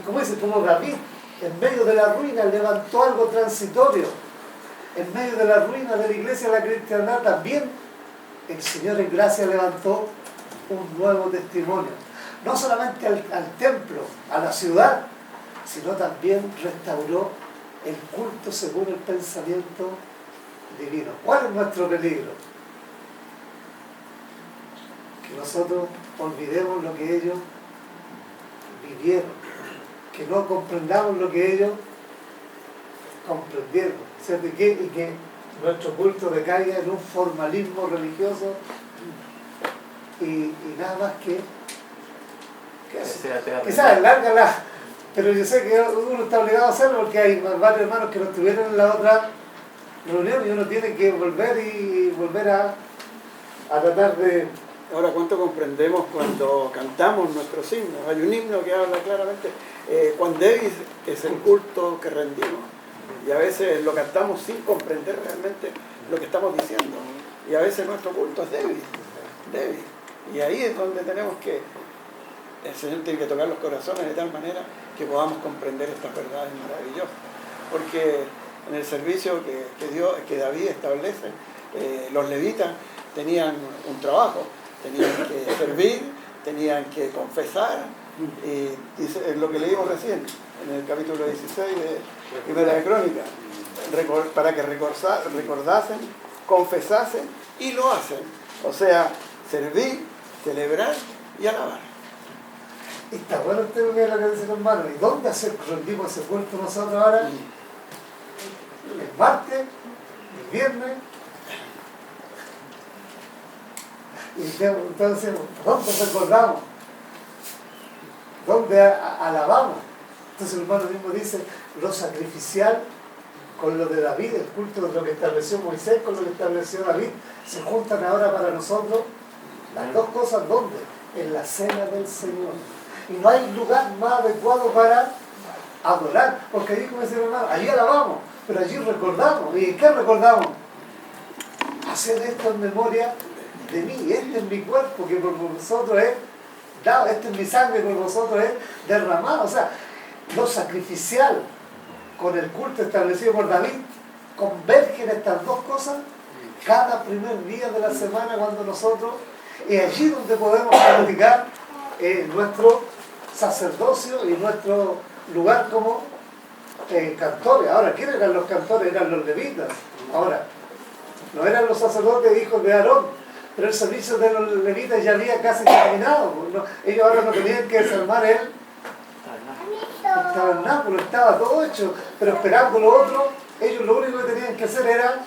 como dice, como David, en medio de la ruina levantó algo transitorio. En medio de la ruina de la iglesia de la cristiandad también el Señor en gracia levantó un nuevo testimonio. No solamente al templo, a la ciudad, sino también restauró el culto según el pensamiento divino. ¿Cuál es nuestro peligro? Que nosotros olvidemos lo que ellos vivieron, que no comprendamos lo que ellos comprendieron, ¿cierto? Y que nuestro culto decaiga en un formalismo religioso y nada más que eso. Quizás lárgala, pero yo sé que uno está obligado a hacerlo porque hay varios hermanos que no estuvieron en la otra reunión y uno tiene que volver a tratar de... Ahora, ¿cuánto comprendemos cuando cantamos nuestros himnos? Hay un himno que habla claramente cuán débil es el culto que rendimos. Y a veces lo cantamos sin comprender realmente lo que estamos diciendo. Y a veces nuestro culto es débil. Y ahí es donde tenemos que... El Señor tiene que tocar los corazones de tal manera que podamos comprender estas verdades maravillosas. Porque en el servicio que David establece, los levitas tenían un trabajo. Tenían que servir, tenían que confesar, y dice, es lo que leímos recién, en el capítulo 16 de Primera de Crónica, para que recordasen, confesasen y lo hacen. O sea, servir, celebrar y alabar. Y está bueno el tema que es lo que dice el hermano. ¿Y dónde rendimos ese culto nosotros ahora? El martes, el viernes. Y entonces, ¿dónde recordamos? ¿Dónde alabamos? Entonces el hermano mismo dice, lo sacrificial con lo de David, el culto de lo que estableció Moisés con lo que estableció David, se juntan ahora para nosotros las dos cosas, ¿dónde? En la cena del Señor. Y no hay lugar más adecuado para adorar, porque allí, como decía el hermano, allí alabamos, pero allí recordamos. ¿Y qué recordamos? Hacer esto en memoria de mí, este es mi cuerpo que por vosotros es dado, este es mi sangre que por vosotros es derramado. O sea, lo sacrificial con el culto establecido por David convergen estas dos cosas cada primer día de la semana cuando nosotros, es allí donde podemos practicar nuestro sacerdocio y nuestro lugar como cantores. Ahora, ¿quiénes eran los cantores? Eran los levitas. Ahora, no eran los sacerdotes hijos de Aarón, pero el servicio de los levitas ya había casi terminado. Ellos ahora no tenían que desarmar el tabernáculo, estaba todo hecho, pero esperando lo otro, ellos lo único que tenían que hacer era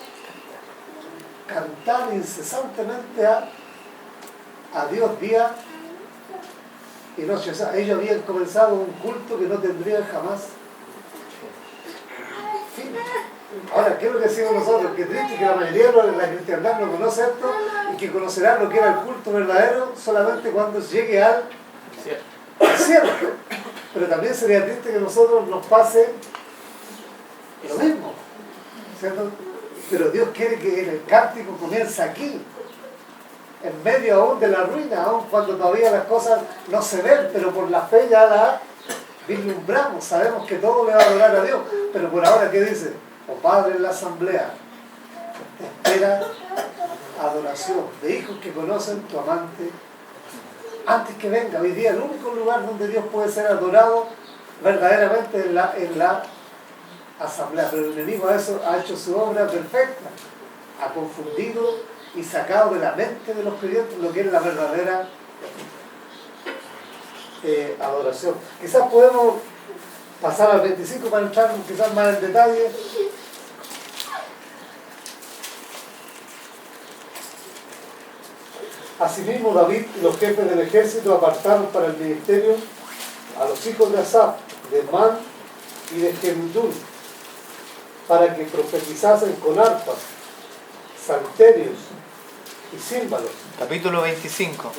cantar incesantemente a Dios día y noche. O sea, ellos habían comenzado un culto que no tendrían jamás fin. Ahora, ¿qué es lo que decimos nosotros? Que triste que la mayoría de la cristiandad no conoce esto y que conocerá lo que era el culto verdadero solamente cuando llegue al cielo. Pero también sería triste que a nosotros nos pase lo mismo, ¿cierto? Pero Dios quiere que en el cántico comience aquí, en medio aún de la ruina, aún cuando todavía las cosas no se ven, pero por la fe ya la vislumbramos, sabemos que todo le va a adorar a Dios. Pero por ahora, ¿qué dice? Oh Padre en la asamblea, te espera adoración de hijos que conocen tu amante antes que venga. Hoy día el único lugar donde Dios puede ser adorado verdaderamente es en la asamblea, pero el enemigo ha hecho su obra perfecta, ha confundido y sacado de la mente de los creyentes lo que es la verdadera adoración. Quizás podemos pasar al 25 para entrar quizás más en detalle. Asimismo, David y los jefes del ejército apartaron para el ministerio a los hijos de Asaf, de Man y de Jedutún, para que profetizasen con arpas, salterios y címbalos. Capítulo 25.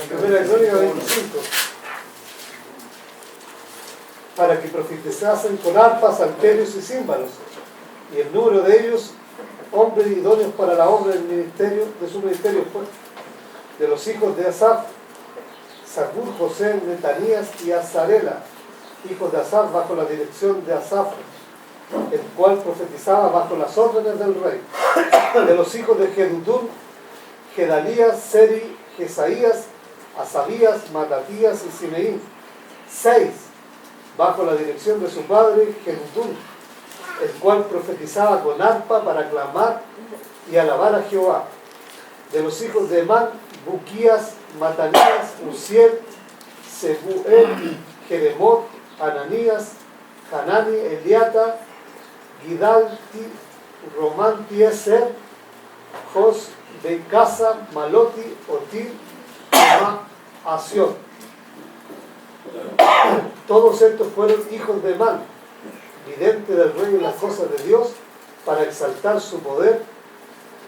Primera de Crónica 25. Para que profetizasen con arpas, salterios y címbalos, y el número de ellos, hombres idóneos para la obra del ministerio, de su ministerio, pues, de los hijos de Asaf, Sagur, José, Netanías y Azarela, hijos de Asaf bajo la dirección de Asaf, el cual profetizaba bajo las órdenes del rey. De los hijos de Jedutún, Gedalías, Seri, Jesaías, Asabías, Matatías y Simeí. 6. Bajo la dirección de su padre Jedutún, el cual profetizaba con arpa para clamar y alabar a Jehová. De los hijos de Emán, Buquías, Matanías, Uziel, Sebuel, Jeremot, Ananías, Hanani, Eliata, Gidalti, Romantieser, Jos, Becasa, Maloti, Otir, Asión. Todos estos fueron hijos de Emán, vidente del rey en las cosas de Dios, para exaltar su poder,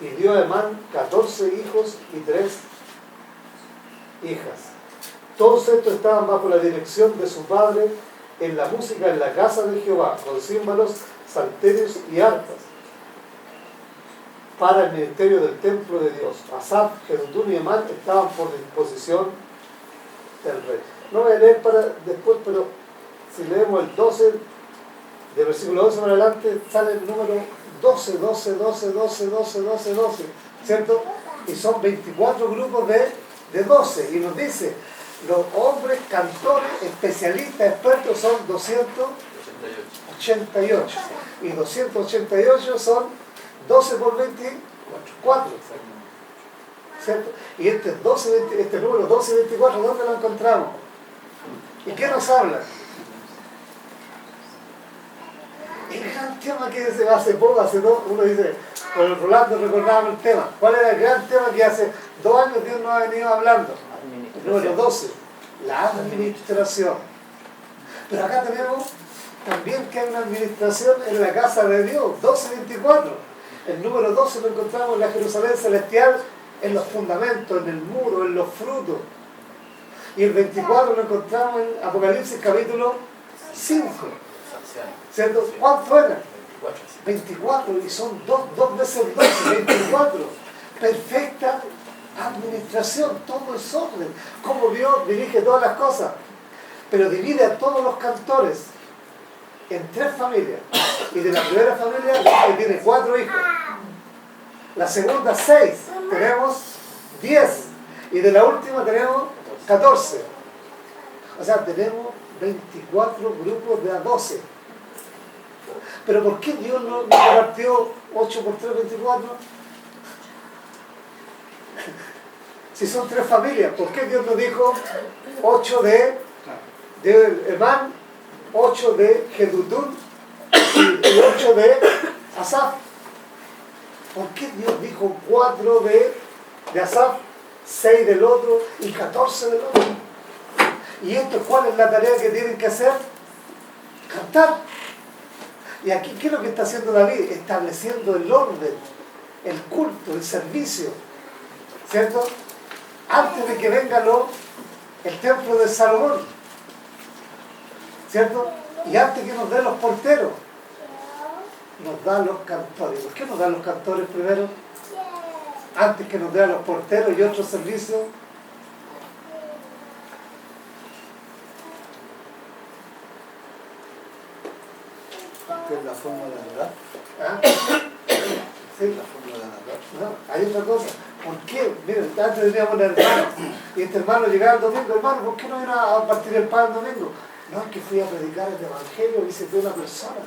y dio a Emán 14 hijos y 3 hijas. Todos estos estaban bajo la dirección de su padre en la música en la casa de Jehová, con címbalos, salterios y arpas, para el ministerio del templo de Dios. Asaf, Jedutún y Emán estaban por disposición del rey. No voy a leer para después, pero si leemos el 12, de versículo 12 para adelante, sale el número 12, 12, 12, 12, 12, 12, 12, ¿cierto? Y son 24 grupos de 12, y nos dice, los hombres, cantores, especialistas, expertos son 288, y 288 son 12 por 24, ¿cierto? Y este número 12 y 24, ¿dónde lo encontramos? ¿Y qué nos habla? El gran tema que hace poco, uno dice, con el Rolando recordábamos el tema. ¿Cuál era el gran tema que hace 2 años Dios nos ha venido hablando? El número 12, la administración. Pero acá tenemos también que hay una administración en la casa de Dios, 12-24. El número 12 lo encontramos en la Jerusalén celestial, en los fundamentos, en el muro, en los frutos. Y el 24 lo encontramos en Apocalipsis capítulo 5. ¿Cierto? ¿Cuánto eran? 24, y son dos veces 12, 24. Perfecta administración, todo es orden. Como Dios dirige todas las cosas. Pero divide a todos los cantores en 3 familias. Y de la primera familia tiene 4 hijos. La segunda 6, tenemos 10. Y de la última tenemos 14. O sea, tenemos 24 grupos de a 12. Pero ¿por qué Dios no repartió 8 por 3, 24? Si son 3 familias, ¿por qué Dios no dijo 8 de Emán, 8 de Jedutún y 8 de Asaf? ¿Por qué Dios dijo 4 de Asaf, 6 del otro y 14 del otro? ¿Y esto cuál es la tarea que tienen que hacer? Cantar. Y aquí, ¿qué es lo que está haciendo David? Estableciendo el orden, el culto, el servicio, ¿cierto? Antes de que venga el templo de Salomón, ¿cierto? Y antes que nos dé los porteros, nos da los cantores. ¿Por qué nos dan los cantores primero? Antes que nos dé a los porteros y otros servicios. ¿Qué es la forma de adorar? ¿Ah? Sí, La forma de adorar. no, hay otra cosa. ¿Por qué? Miren, antes teníamos un hermano, y este hermano llegaba el domingo, hermano, ¿por qué no iba a partir el pan el domingo? No, es que fui a predicar el evangelio y se fue una persona.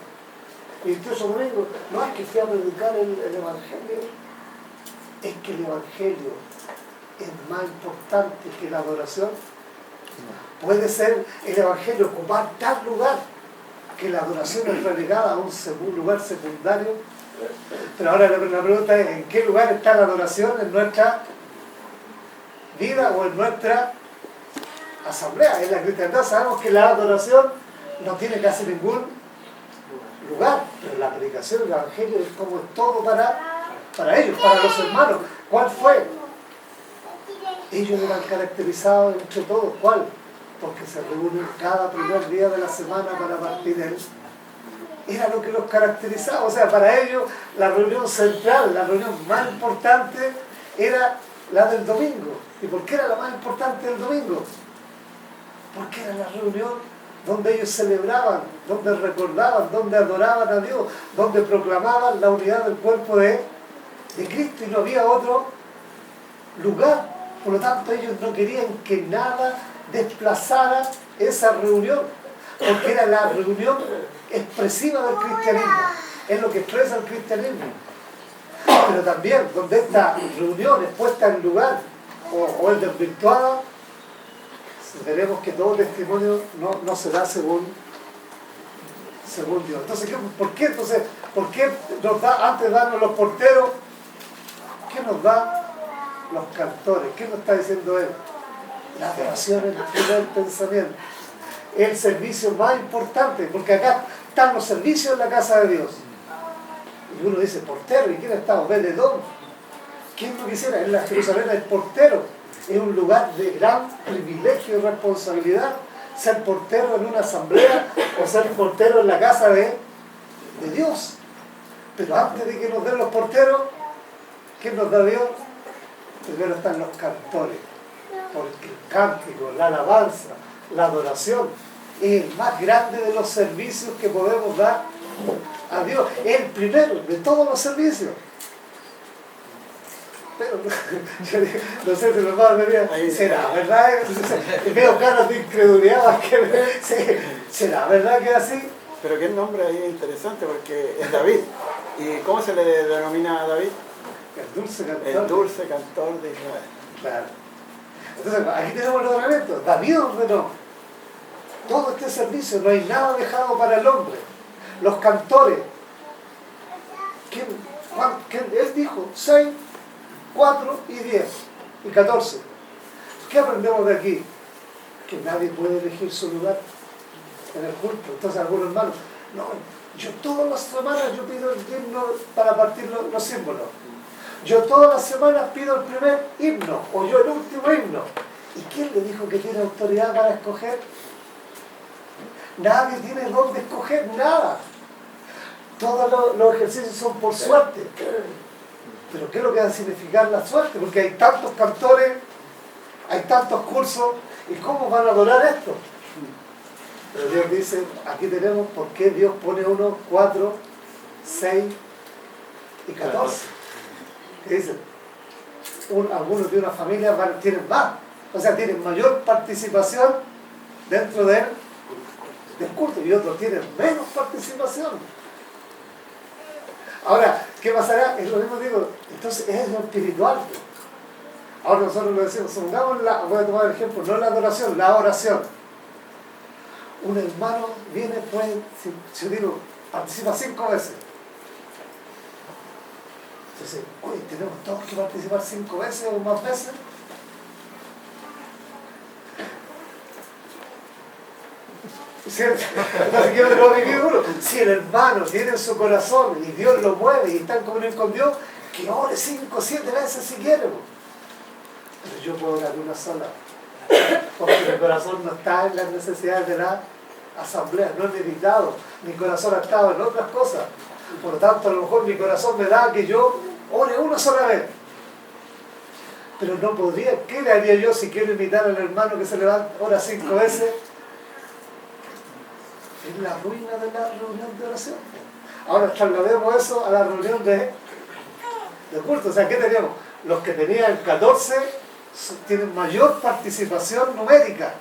Y entonces el domingo, no, es que fui a predicar el evangelio. Es que el evangelio es más importante que la adoración. Puede ser el evangelio ocupar tal lugar que la adoración es relegada a un lugar secundario. Pero ahora la pregunta es, ¿en qué lugar está la adoración en nuestra vida o en nuestra asamblea? En la cristiandad sabemos que la adoración no tiene casi ningún lugar, pero la predicación del evangelio es como es todo para ellos, para los hermanos. ¿Cuál fue? Ellos eran caracterizados entre todos. ¿Cuál? Porque se reúnen cada primer día de la semana para partir él. Era lo que los caracterizaba. O sea, para ellos la reunión central, la reunión más importante era la del domingo. ¿Y por qué era la más importante del domingo? Porque era la reunión donde ellos celebraban, donde recordaban, donde adoraban a Dios, donde proclamaban la unidad del cuerpo de Cristo, y no había otro lugar. Por lo tanto, ellos no querían que nada desplazara esa reunión, porque era la reunión expresiva del cristianismo, es lo que expresa el cristianismo. Pero también, donde esta reunión es puesta en lugar o es desvirtuada, veremos que todo testimonio no se da según Dios. Entonces, ¿por qué nos da, antes de darnos los porteros, qué nos da los cantores? ¿Qué nos está diciendo él? La adoración es el primer pensamiento. Es el servicio más importante, porque acá están los servicios en la casa de Dios. Y uno dice, portero, ¿y quién está? Obed-Edom. ¿Quién no quisiera? En la Jerusalén el portero. Es un lugar de gran privilegio y responsabilidad ser portero en una asamblea o ser portero en la casa de Dios. Pero antes de que nos den los porteros, ¿quién nos da Dios? Primero están los cantores, porque el cántico, la alabanza, la adoración es el más grande de los servicios que podemos dar a Dios. Es el primero de todos los servicios. Pero no sé si los hermanos me digan, ¿será verdad? Veo caras de incredulidad. ¿Será verdad que es así? Pero qué nombre ahí interesante, porque es David. ¿Y cómo se le denomina a David? El dulce cantor. El dulce cantor de Israel. Claro. Entonces, aquí tenemos el ordenamiento. David ordenó todo este servicio, no hay nada dejado para el hombre. Los cantores. Él dijo 6, 4 y 10 y 14. ¿Qué aprendemos de aquí? Que nadie puede elegir su lugar en el culto. Entonces algunos hermanos, no, yo todas las semanas yo pido el himno para partir los símbolos. Yo todas las semanas pido el primer himno, o yo el último himno. ¿Y quién le dijo que tiene autoridad para escoger? Nadie tiene dónde escoger nada. Todos los ejercicios son por suerte. Pero ¿qué es lo que va a significar la suerte? Porque hay tantos cantores, hay tantos cursos, ¿y cómo van a adorar esto? Pero Dios dice, aquí tenemos por qué Dios pone 1, 4, 6 y 14. ¿Qué dicen? Algunos de una familia tienen más, o sea, tienen mayor participación dentro del culto y otros tienen menos participación. Ahora, ¿qué pasará? Es lo mismo digo, entonces es lo espiritual. Ahora nosotros lo decimos, supongamos voy a tomar el ejemplo, no la adoración, la oración. Un hermano viene, pues, si yo digo, participa 5 veces. Entonces, oye, tenemos todos que participar 5 veces o más veces. ¿Cierto? Entonces, ¿qué lo vive uno? Si el hermano tiene en su corazón y Dios lo mueve y está en comunión con Dios, que ore 5 o 7 veces si quiere. Pero yo puedo orar una sola. Porque mi corazón no está en las necesidades de la asamblea, no es limitado. Mi corazón ha estado en otras cosas. Por lo tanto, a lo mejor mi corazón me da que yo ore una sola vez. Pero no podría, ¿qué le haría yo si quiero invitar al hermano que se levanta, ora 5 veces? Es la ruina de la reunión de oración. Ahora traslademos eso a la reunión de culto. O sea, ¿qué teníamos? Los que tenían 14 tienen mayor participación numérica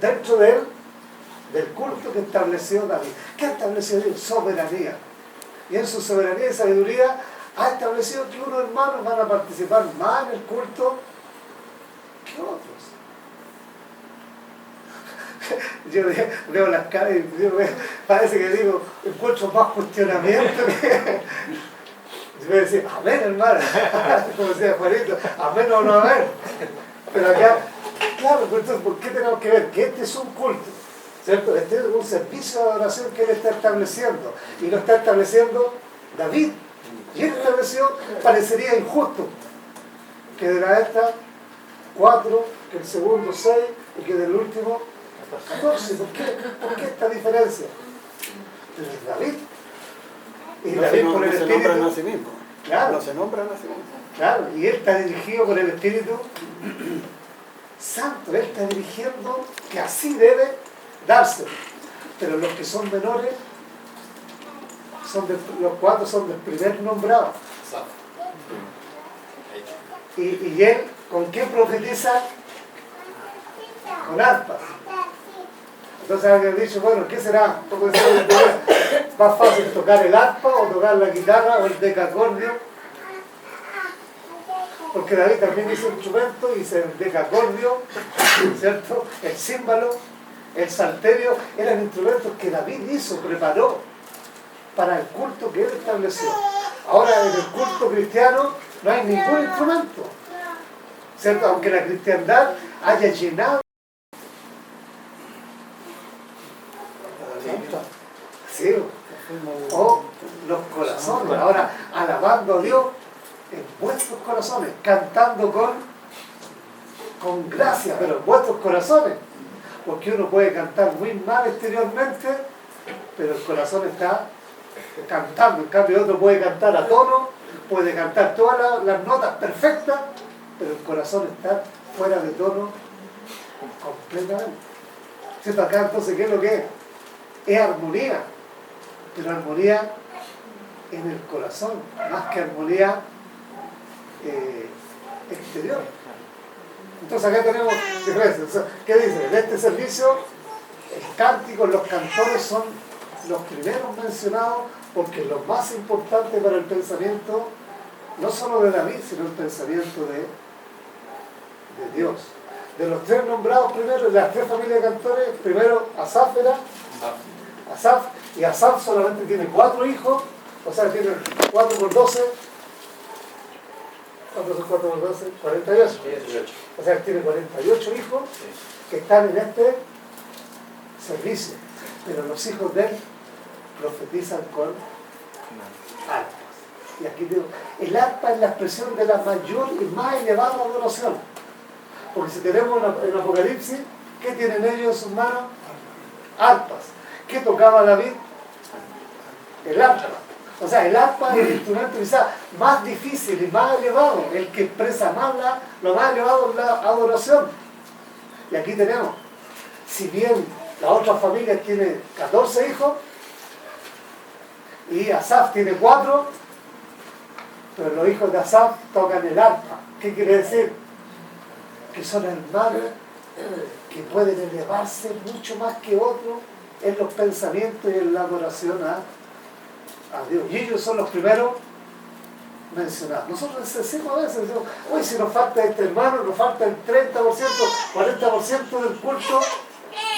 dentro del culto que estableció David. ¿Qué estableció Dios? Soberanía. Y en su soberanía y sabiduría ha establecido que unos hermanos van a participar más en el culto que otros. Yo veo las caras y parece que digo, encuentro más cuestionamiento que... Yo voy a decir, amén, hermano, como decía Juanito, amén o no amén. Pero acá, claro, entonces, ¿por qué tenemos que ver? Que este es un culto, ¿cierto? Este es un servicio de adoración que él está estableciendo. Y lo está estableciendo David. Y él estableció, parecería injusto, que de la esta 4, que el segundo 6 y que del último 14. ¿Por qué esta diferencia? Pero es David. Y no David se, por el se Espíritu. nombran a sí mismo. Claro. No se nombran a sí mismo. Claro, y él está dirigido por el Espíritu Santo. Él está dirigiendo que así debe darse. Pero los que son menores, los 4 son del primer nombrado. Y él, ¿con qué profetiza? Con arpas. Entonces alguien ha dicho, bueno, ¿qué será? ¿Más fácil tocar el arpa o tocar la guitarra o el decacordio? Porque David también hizo instrumento, hizo el decacordio, ¿cierto? El címbalo, el salterio, eran instrumentos que David hizo, preparó para el culto que él estableció. Ahora en el culto cristiano no hay ningún instrumento, ¿cierto? Aunque la cristiandad haya llenado. Sí, o los corazones, ahora alabando a Dios en vuestros corazones, cantando con gracia, pero en vuestros corazones, porque uno puede cantar muy mal exteriormente, pero el corazón está cantando. En cambio otro puede cantar a tono, puede cantar todas las notas perfectas, pero el corazón está fuera de tono completamente. ¿Cierto? Acá entonces, ¿qué es lo que es? Es armonía, pero armonía en el corazón, más que armonía exterior. Entonces acá tenemos diferencias. ¿Qué dice? En este servicio el cántico, los cantores son los primeros mencionados porque es lo más importante para el pensamiento, no solo de David, sino el pensamiento de Dios. De los tres nombrados primero, de las tres familias de cantores, primero Asaf era Asaf, y Asaf solamente tiene 4 hijos, o sea, tiene 4 por 12, ¿cuántos son 4 por 12? 48. O sea, tiene 48 hijos que están en este servicio, pero los hijos de él profetizan con arpas. Y aquí digo, el arpa es la expresión de la mayor y más elevada adoración. Porque si tenemos en Apocalipsis, ¿qué tienen ellos en sus manos? Arpas. ¿Qué tocaba David? El arpa. O sea, el arpa es el instrumento quizás más difícil y más elevado, el que expresa más lo más elevado es la adoración. Y aquí tenemos, si bien la otra familia tiene 14 hijos, y Asaf tiene 4, pero los hijos de Asaf tocan el arpa. ¿Qué quiere decir? Que son hermanos que pueden elevarse mucho más que otros en los pensamientos y en la adoración a Dios. Y ellos son los primeros mencionados. Nosotros decimos a veces, decimos, uy, si nos falta este hermano, nos falta el 30%, 40% del culto,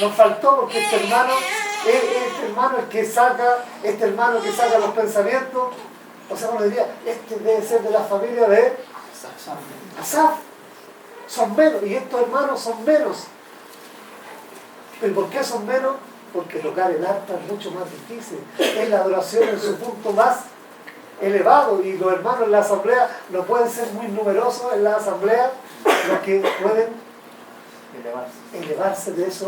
nos faltó porque este hermano es que saca, los pensamientos. O sea, uno diría, este debe ser de la familia de Asaf. Son menos, y estos hermanos son menos. ¿Pero por qué son menos? Porque tocar el arpa es mucho más difícil. Es la adoración en su punto más elevado, y los hermanos en la asamblea no pueden ser muy numerosos en la asamblea, los que pueden elevarse de esa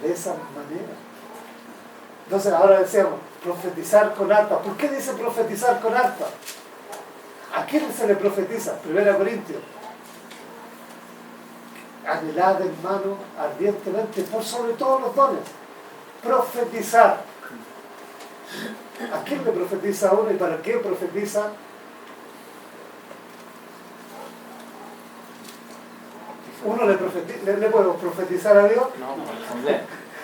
manera. Entonces ahora decíamos, profetizar con arpa. ¿Por qué dice profetizar con arpa? ¿A quién se le profetiza? 1 Corintios. Anhelad, hermano, ardientemente, por sobre todos los dones, profetizar. ¿A quién le profetiza uno y para qué profetiza? ¿Uno le podemos profetizar a Dios? No.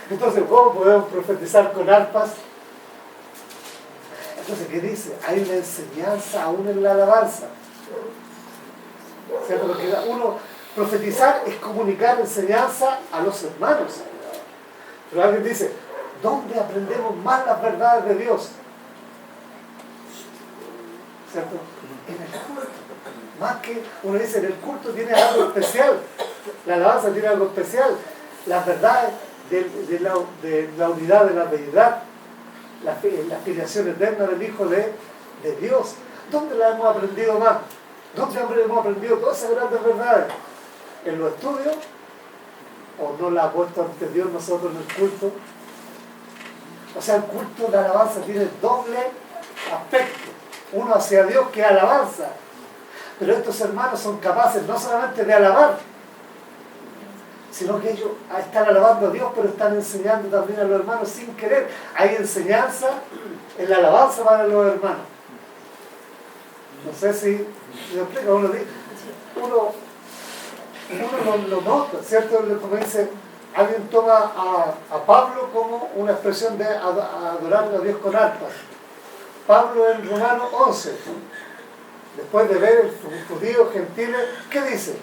Entonces, ¿cómo podemos profetizar con arpas? Entonces, ¿qué dice? Hay una enseñanza aún en la alabanza. ¿Cierto? Porque profetizar es comunicar enseñanza a los hermanos. Pero alguien dice, ¿dónde aprendemos más las verdades de Dios? ¿Cierto? En el culto. Más que uno dice, en el culto tiene algo especial. La alabanza tiene algo especial. Las verdades de la unidad de la deidad, la filiación eterna del Hijo de Dios. ¿Dónde la hemos aprendido más? ¿Dónde hemos aprendido todas esas grandes verdades? ¿En los estudios? ¿O no la ha puesto ante Dios nosotros en el culto? O sea, el culto de alabanza tiene doble aspecto. Uno hacia Dios, que es alabanza. Pero estos hermanos son capaces no solamente de alabar, sino que ellos están alabando a Dios, pero están enseñando también a los hermanos sin querer. Hay enseñanza en la alabanza para los hermanos. No sé si lo explico. Uno dice, uno lo nota, ¿cierto? Como dice, alguien toma a Pablo como una expresión de adorar a Dios con arpas. Pablo en Romanos 11, después de ver el judío gentiles, ¿qué dice?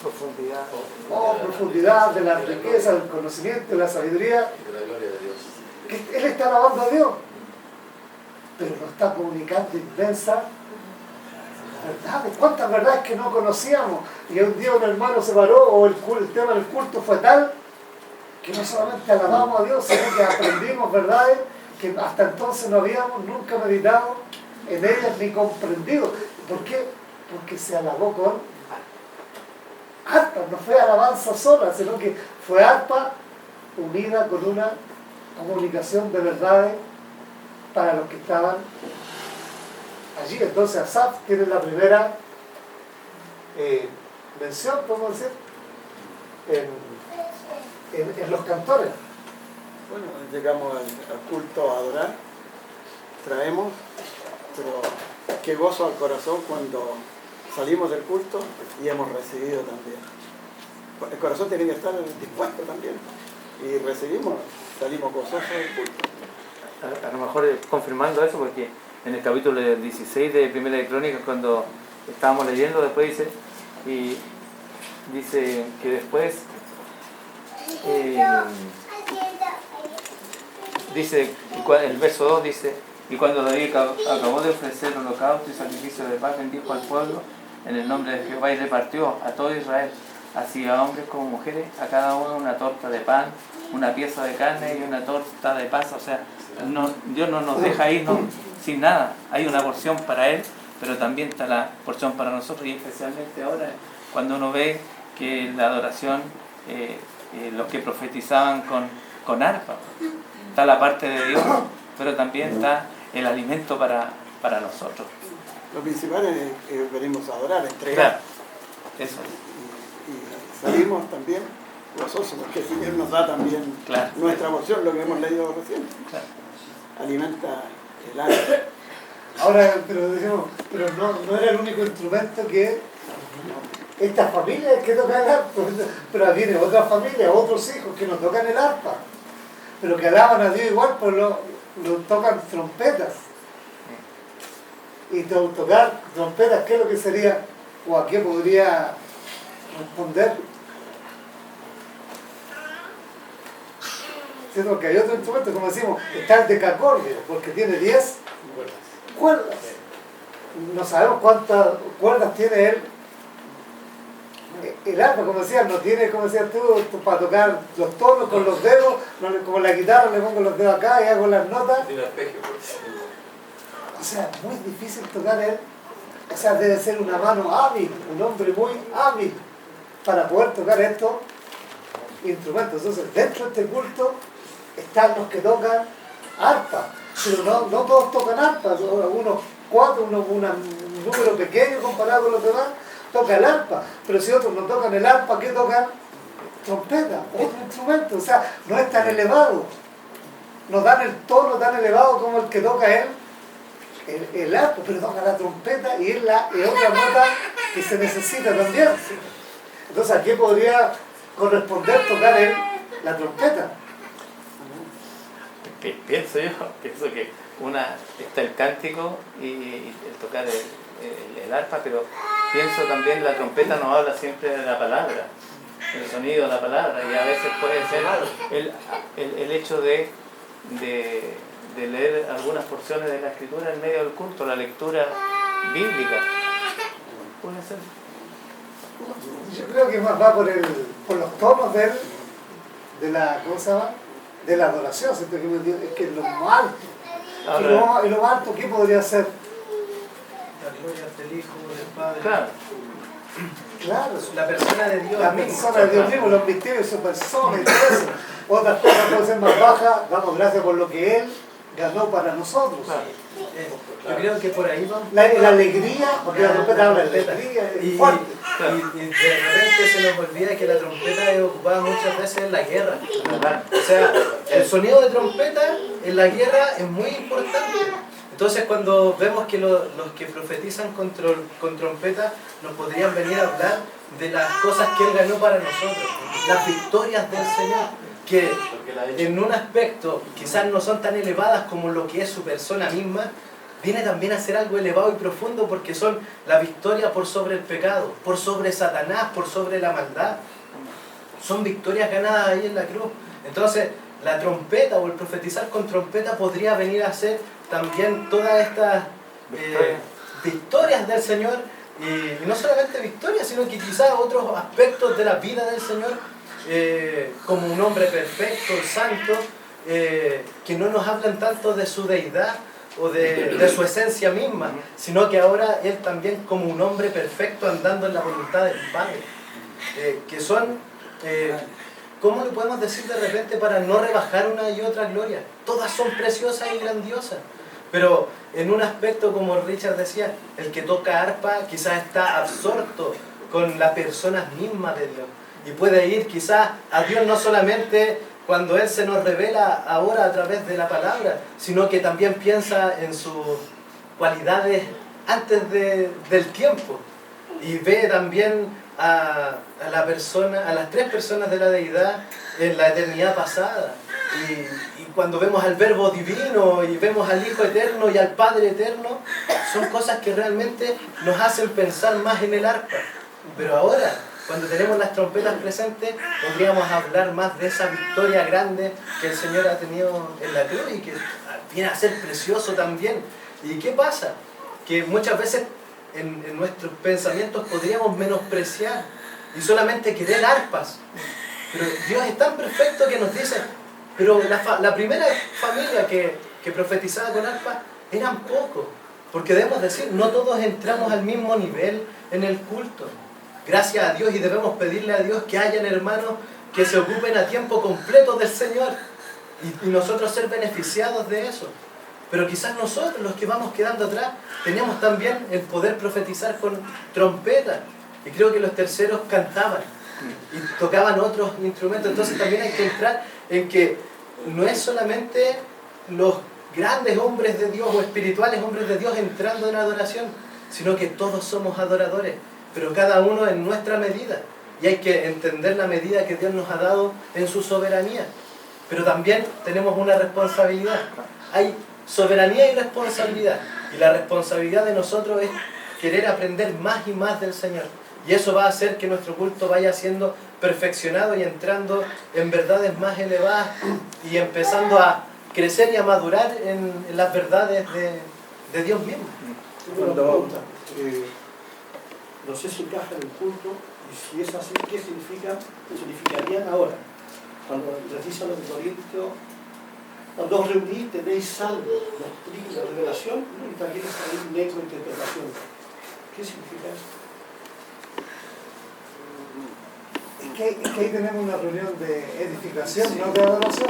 Profundidad. Profundidad de la riqueza, del conocimiento, de la sabiduría. Y de la gloria de Dios. Que él está alabando a Dios, pero no está comunicando inmensa verdades. ¿Cuántas verdades que no conocíamos? Y un día un hermano se paró, o el tema del culto fue tal, que no solamente alabamos a Dios, sino que aprendimos verdades que hasta entonces no habíamos nunca meditado en ellas ni comprendido. ¿Por qué? Porque se alabó con arpa. No fue alabanza sola, sino que fue arpa unida con una comunicación de verdades para los que estaban allí. Entonces Asaf tiene la primera mención, podemos decir, en los cantores. Bueno, llegamos al culto a adorar, traemos, pero qué gozo al corazón cuando salimos del culto y hemos recibido también. El corazón tiene que estar dispuesto también y recibimos, salimos gozosos del culto. A lo mejor confirmando eso, porque en el capítulo 16 de Primera de Crónicas, cuando estábamos leyendo, después dice que después dice, el verso 2 dice: y cuando David acabó de ofrecer holocausto y sacrificio de paz, bendijo al pueblo en el nombre de Jehová y repartió a todo Israel, así a hombres como mujeres, a cada uno una torta de pan, una pieza de carne y una torta de pasa. O sea, Dios no nos deja irnos sin nada. Hay una porción para Él, pero también está la porción para nosotros, y especialmente ahora cuando uno ve que la adoración, los que profetizaban con arpa, está la parte de Dios, pero también está el alimento para nosotros. Lo principal es que venimos a adorar, a entregar. Claro, eso. Y salimos también gozosos, porque el Señor nos da también nuestra porción, lo que hemos leído recién. Claro. Alimenta el alma. Ahora, pero no era el único instrumento que estas familias que tocan el arpa, pero viene otra familia, otros hijos que no tocan el arpa, pero que alaban a Dios igual, pues lo tocan trompetas. Y tocar trompetas, ¿qué es lo que sería? ¿O a qué podría responder? ¿Cierto? Porque hay otro instrumento, como decimos, está el decacordio, porque tiene 10 cuerdas. No sabemos cuántas cuerdas tiene el arpa, como decías, no tiene, como decías tú, para tocar los tonos con los dedos, como la guitarra le pongo los dedos acá y hago las notas. Tiene arpegio, por eso. O sea, muy difícil tocar él. O sea, debe ser una mano hábil, un hombre muy hábil para poder tocar estos instrumentos. Entonces, dentro de este culto están los que tocan arpa, pero no todos tocan arpa, unos 4, un número pequeño comparado con los demás, toca el arpa, pero si otros no tocan el arpa, ¿qué tocan? Trompeta, otro instrumento. O sea, no es tan elevado, no dan el tono tan elevado como el que toca el arpa, pero toca la trompeta y es otra nota que se necesita también. Entonces, ¿a qué podría corresponder tocar la trompeta? Pienso que está el cántico y el tocar el arpa, pero pienso también la trompeta nos habla siempre de la palabra, el sonido de la palabra, y a veces puede ser el hecho de leer algunas porciones de la escritura en medio del culto, la lectura bíblica. Puede ser. Yo creo que más va por los tonos de la, ¿cómo se llama? De la adoración, ¿cierto? Es que es lo más alto. Ahora, ¿Y lo más alto qué podría ser? La gloria del Hijo, del Padre. claro. Claro. La persona de Dios La mismo. persona de Dios mismo, los misterios de su persona y todo eso. Otras cosas pueden ser más bajas, damos gracias por lo que Él ganó para nosotros. Claro. Yo creo que por ahí va. La alegría, porque la trompeta habla de alegría, es fuerte. Y de repente se nos olvida que la trompeta es ocupada muchas veces en la guerra. Claro. O sea, el sonido de trompeta en la guerra es muy importante. Entonces cuando vemos que los que profetizan con trompeta nos podrían venir a hablar de las cosas que Él ganó para nosotros, las victorias del Señor, que en un aspecto quizás no son tan elevadas como lo que es su persona misma, viene también a ser algo elevado y profundo porque son la victoria por sobre el pecado, por sobre Satanás, por sobre la maldad. Son victorias ganadas ahí en la cruz. Entonces, la trompeta o el profetizar con trompeta podría venir a ser también todas estas victorias del Señor, y no solamente victorias, sino que quizás otros aspectos de la vida del Señor, como un hombre perfecto, santo, que no nos hablan tanto de su deidad o de su esencia misma, sino que ahora Él también como un hombre perfecto andando en la voluntad del Padre, que son... ¿cómo le podemos decir de repente para no rebajar una y otra gloria? Todas son preciosas y grandiosas. Pero en un aspecto, como Richard decía, el que toca arpa quizás está absorto con las personas mismas de Dios. Y puede ir quizás a Dios no solamente cuando Él se nos revela ahora a través de la palabra, sino que también piensa en sus cualidades antes del tiempo. Y ve también a las tres personas de la deidad en la eternidad pasada. Y cuando vemos al Verbo divino y vemos al Hijo eterno y al Padre eterno, son cosas que realmente nos hacen pensar más en el arpa. Pero ahora, cuando tenemos las trompetas presentes, podríamos hablar más de esa victoria grande que el Señor ha tenido en la cruz y que viene a ser precioso también. ¿Y qué pasa? Que muchas veces en nuestros pensamientos podríamos menospreciar y solamente querer arpas. Pero Dios es tan perfecto que nos dice, pero la primera familia que profetizaba con arpas eran pocos. Porque debemos decir, no todos entramos al mismo nivel en el culto. Gracias a Dios, y debemos pedirle a Dios que hayan hermanos que se ocupen a tiempo completo del Señor y nosotros ser beneficiados de eso. Pero quizás nosotros, los que vamos quedando atrás, teníamos también el poder profetizar con trompeta. Y creo que los terceros cantaban y tocaban otros instrumentos. Entonces también hay que entrar en que no es solamente los grandes hombres de Dios o espirituales hombres de Dios entrando en adoración, sino que todos somos adoradores, pero cada uno en nuestra medida. Y hay que entender la medida que Dios nos ha dado en su soberanía. Pero también tenemos una responsabilidad. Hay soberanía y responsabilidad. Y la responsabilidad de nosotros es querer aprender más y más del Señor. Y eso va a hacer que nuestro culto vaya siendo perfeccionado y entrando en verdades más elevadas y empezando a crecer y a madurar en las verdades de Dios mismo. Tengo una pregunta. No sé si encaja en el culto, y si es así, ¿qué significarían ahora? Cuando les dice a los de Corintios, cuando os reunís tenéis salvo, doctrina, revelación, y también tenéis necrointerpretación. ¿Qué significa eso? Es que ahí tenemos una reunión de edificación, no de adoración.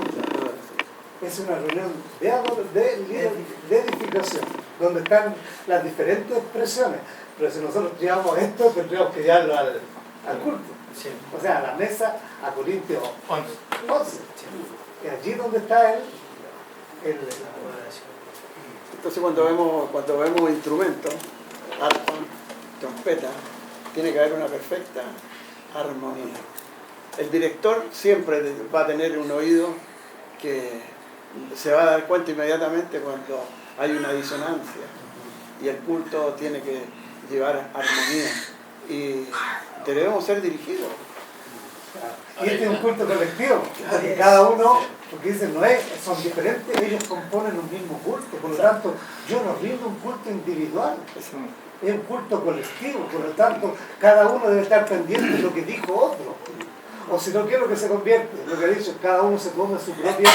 Es una reunión de edificación, donde están las diferentes expresiones. Pero si nosotros llevamos esto, tendríamos que llevarlo al culto. Sí. O sea, a la mesa, a Corintios 11. Y allí donde está el Entonces cuando vemos instrumentos, arpa, trompeta, tiene que haber una perfecta armonía. El director siempre va a tener un oído que se va a dar cuenta inmediatamente cuando hay una disonancia, y el culto tiene que llevar armonía y debemos ser dirigidos. Y este es un culto colectivo, porque cada uno, porque dicen, no es, son diferentes, ellos componen un mismo culto, por lo tanto, yo no rindo un culto individual, es un culto colectivo, por lo tanto, cada uno debe estar pendiente de lo que dijo otro. O si no quiero que se convierte, lo que ha dicho, cada uno se come su propia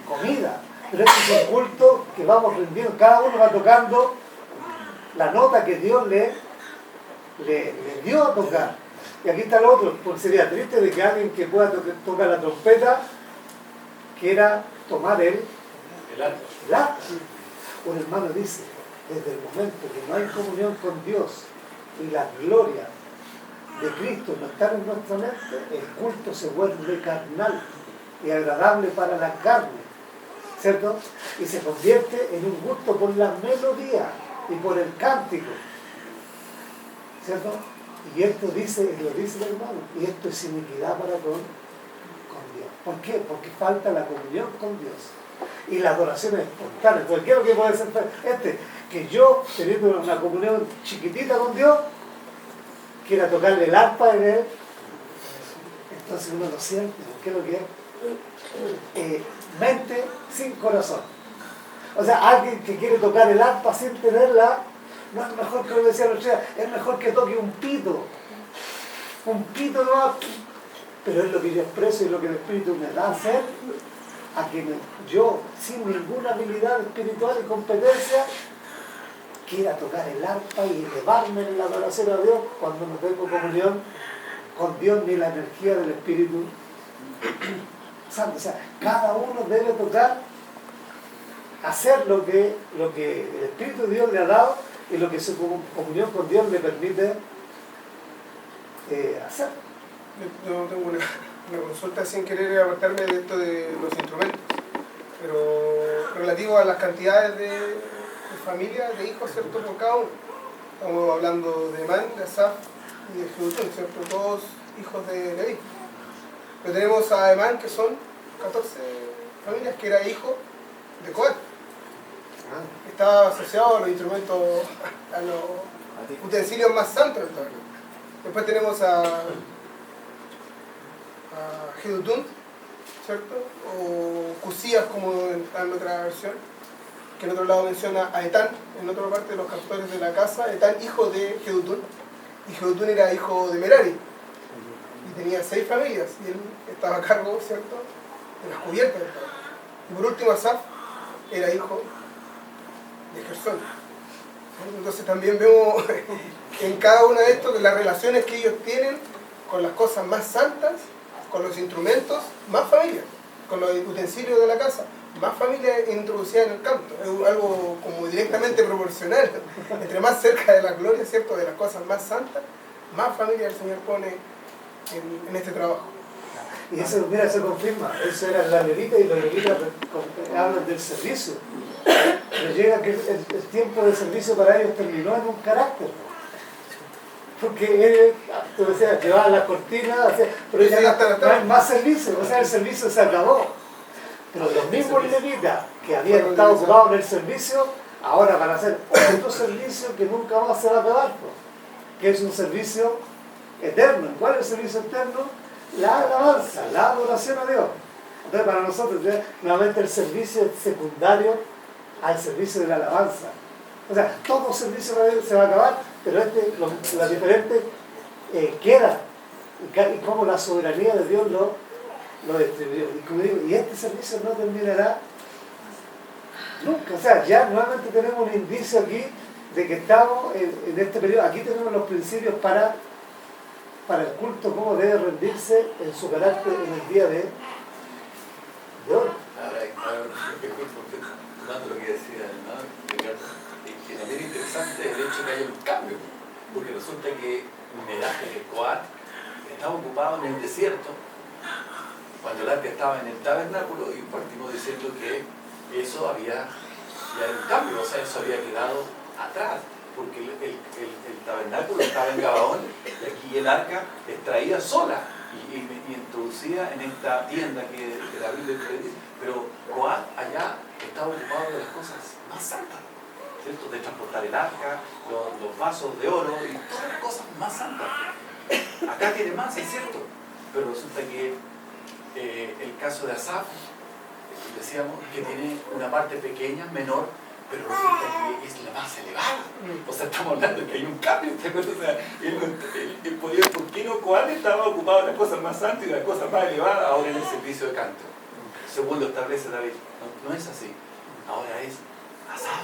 comida. Pero este es un culto que vamos rindiendo, cada uno va tocando la nota que Dios le dio a tocar. Y aquí está lo otro, porque sería triste de que alguien que pueda tocar la trompeta quiera tomar el arpa. Un hermano dice, desde el momento que no hay comunión con Dios y la gloria de Cristo no está en nuestra mente, el culto se vuelve carnal y agradable para la carne. ¿cierto? Y se convierte en un gusto por la melodía y por el cántico, ¿cierto? Y esto dice, lo dice el hermano, y esto es iniquidad para con Dios. ¿Por qué? Porque falta la comunión con Dios. Y la adoración es espontánea. Cualquiera que puede ser que yo, teniendo una comunión chiquitita con Dios, quiera tocarle el arpa en él, entonces uno lo siente, ¿qué es lo que es? Mente sin corazón. O sea, alguien que quiere tocar el arpa sin tenerla, no es mejor que lo decía el otro día, es mejor que toque un pito no, pero es lo que yo expreso y lo que el Espíritu me da a hacer, a que yo, sin ninguna habilidad espiritual y competencia, quiera tocar el arpa y elevarme en la adoración a Dios cuando no tengo comunión con Dios ni la energía del Espíritu Santo. O sea, cada uno debe tocar, hacer lo que el Espíritu de Dios le ha dado y lo que su comunión con Dios le permite hacer. Yo tengo una consulta sin querer apartarme de esto de los instrumentos, pero relativo a las cantidades de familias, de hijos, ¿cierto? Por cada uno. Estamos hablando de Emán, de Asaf y de Judutún, ¿cierto? Todos hijos de Leví. Pero tenemos a Emán, que son 14 familias, que era hijo de Coat. Estaba asociado a los instrumentos, a los utensilios más santos del tabernáculo. Después tenemos a Jedutún, ¿cierto? O Cusías, como en otra versión, que en otro lado menciona a Etán, en otra parte de los cantores de la casa, Etán, hijo de Jedutún, y Jedutún era hijo de Merari, y tenía 6 familias, y él estaba a cargo, ¿cierto?, de las cubiertas del tabernáculo. Y por último, Asaf era hijo de Gersón. Entonces también vemos en cada uno de estos las relaciones que ellos tienen con las cosas más santas, con los instrumentos, más familias, con los utensilios de la casa, más familias introducidas en el canto. Es algo como directamente proporcional. Entre más cerca de la gloria, ¿cierto?, de las cosas más santas, más familias el Señor pone en este trabajo. Y eso, mira, se confirma. Eso era la levita, y los levitas hablan del servicio. Pero llega que el tiempo de servicio para ellos terminó en un carácter. Porque ellos, tú decías, llevaban las cortinas, pero ya no hay más servicio. O sea, el servicio se acabó. Pero los mismos levitas que habían estado ocupados en el servicio, ahora van a hacer otro servicio que nunca más se va a acabar, que es un servicio eterno. ¿Cuál es el servicio eterno? La alabanza, la adoración a Dios. Entonces, para nosotros, nuevamente el servicio es secundario al servicio de la alabanza. O sea, todo servicio se va a acabar, pero la diferente queda. Y cómo la soberanía de Dios lo distribuyó. Y como digo, y este servicio no terminará nunca. O sea, ya nuevamente tenemos un indicio aquí de que estamos en este periodo. Aquí tenemos los principios para el culto, cómo debe rendirse en su carácter en el día de hoy. Tomando lo que decía el hermano Ricardo, que también es interesante el hecho de que haya un cambio, porque resulta que Coat estaba ocupado en el desierto cuando el arca estaba en el tabernáculo, y partimos diciendo que eso había ya un cambio, o sea, eso había quedado atrás, porque el tabernáculo estaba en Gabaón, y aquí el arca extraída sola y introducida en esta tienda que la Biblia dice. Pero Coat allá estaba ocupado de las cosas más santas, ¿cierto? De transportar el arca, los vasos de oro y todas las cosas más santas. Acá tiene más, es cierto, pero resulta que el caso de Asaf, decíamos que tiene una parte pequeña, menor, pero resulta que es la más elevada. O sea, estamos hablando de que hay un cambio, ¿te acuerdas? O sea, él podía, ¿por qué no Coat estaba ocupado de las cosas más santas y de las cosas más elevadas ahora en el servicio de canto? Según lo establece David. No es así. Ahora es Asaf,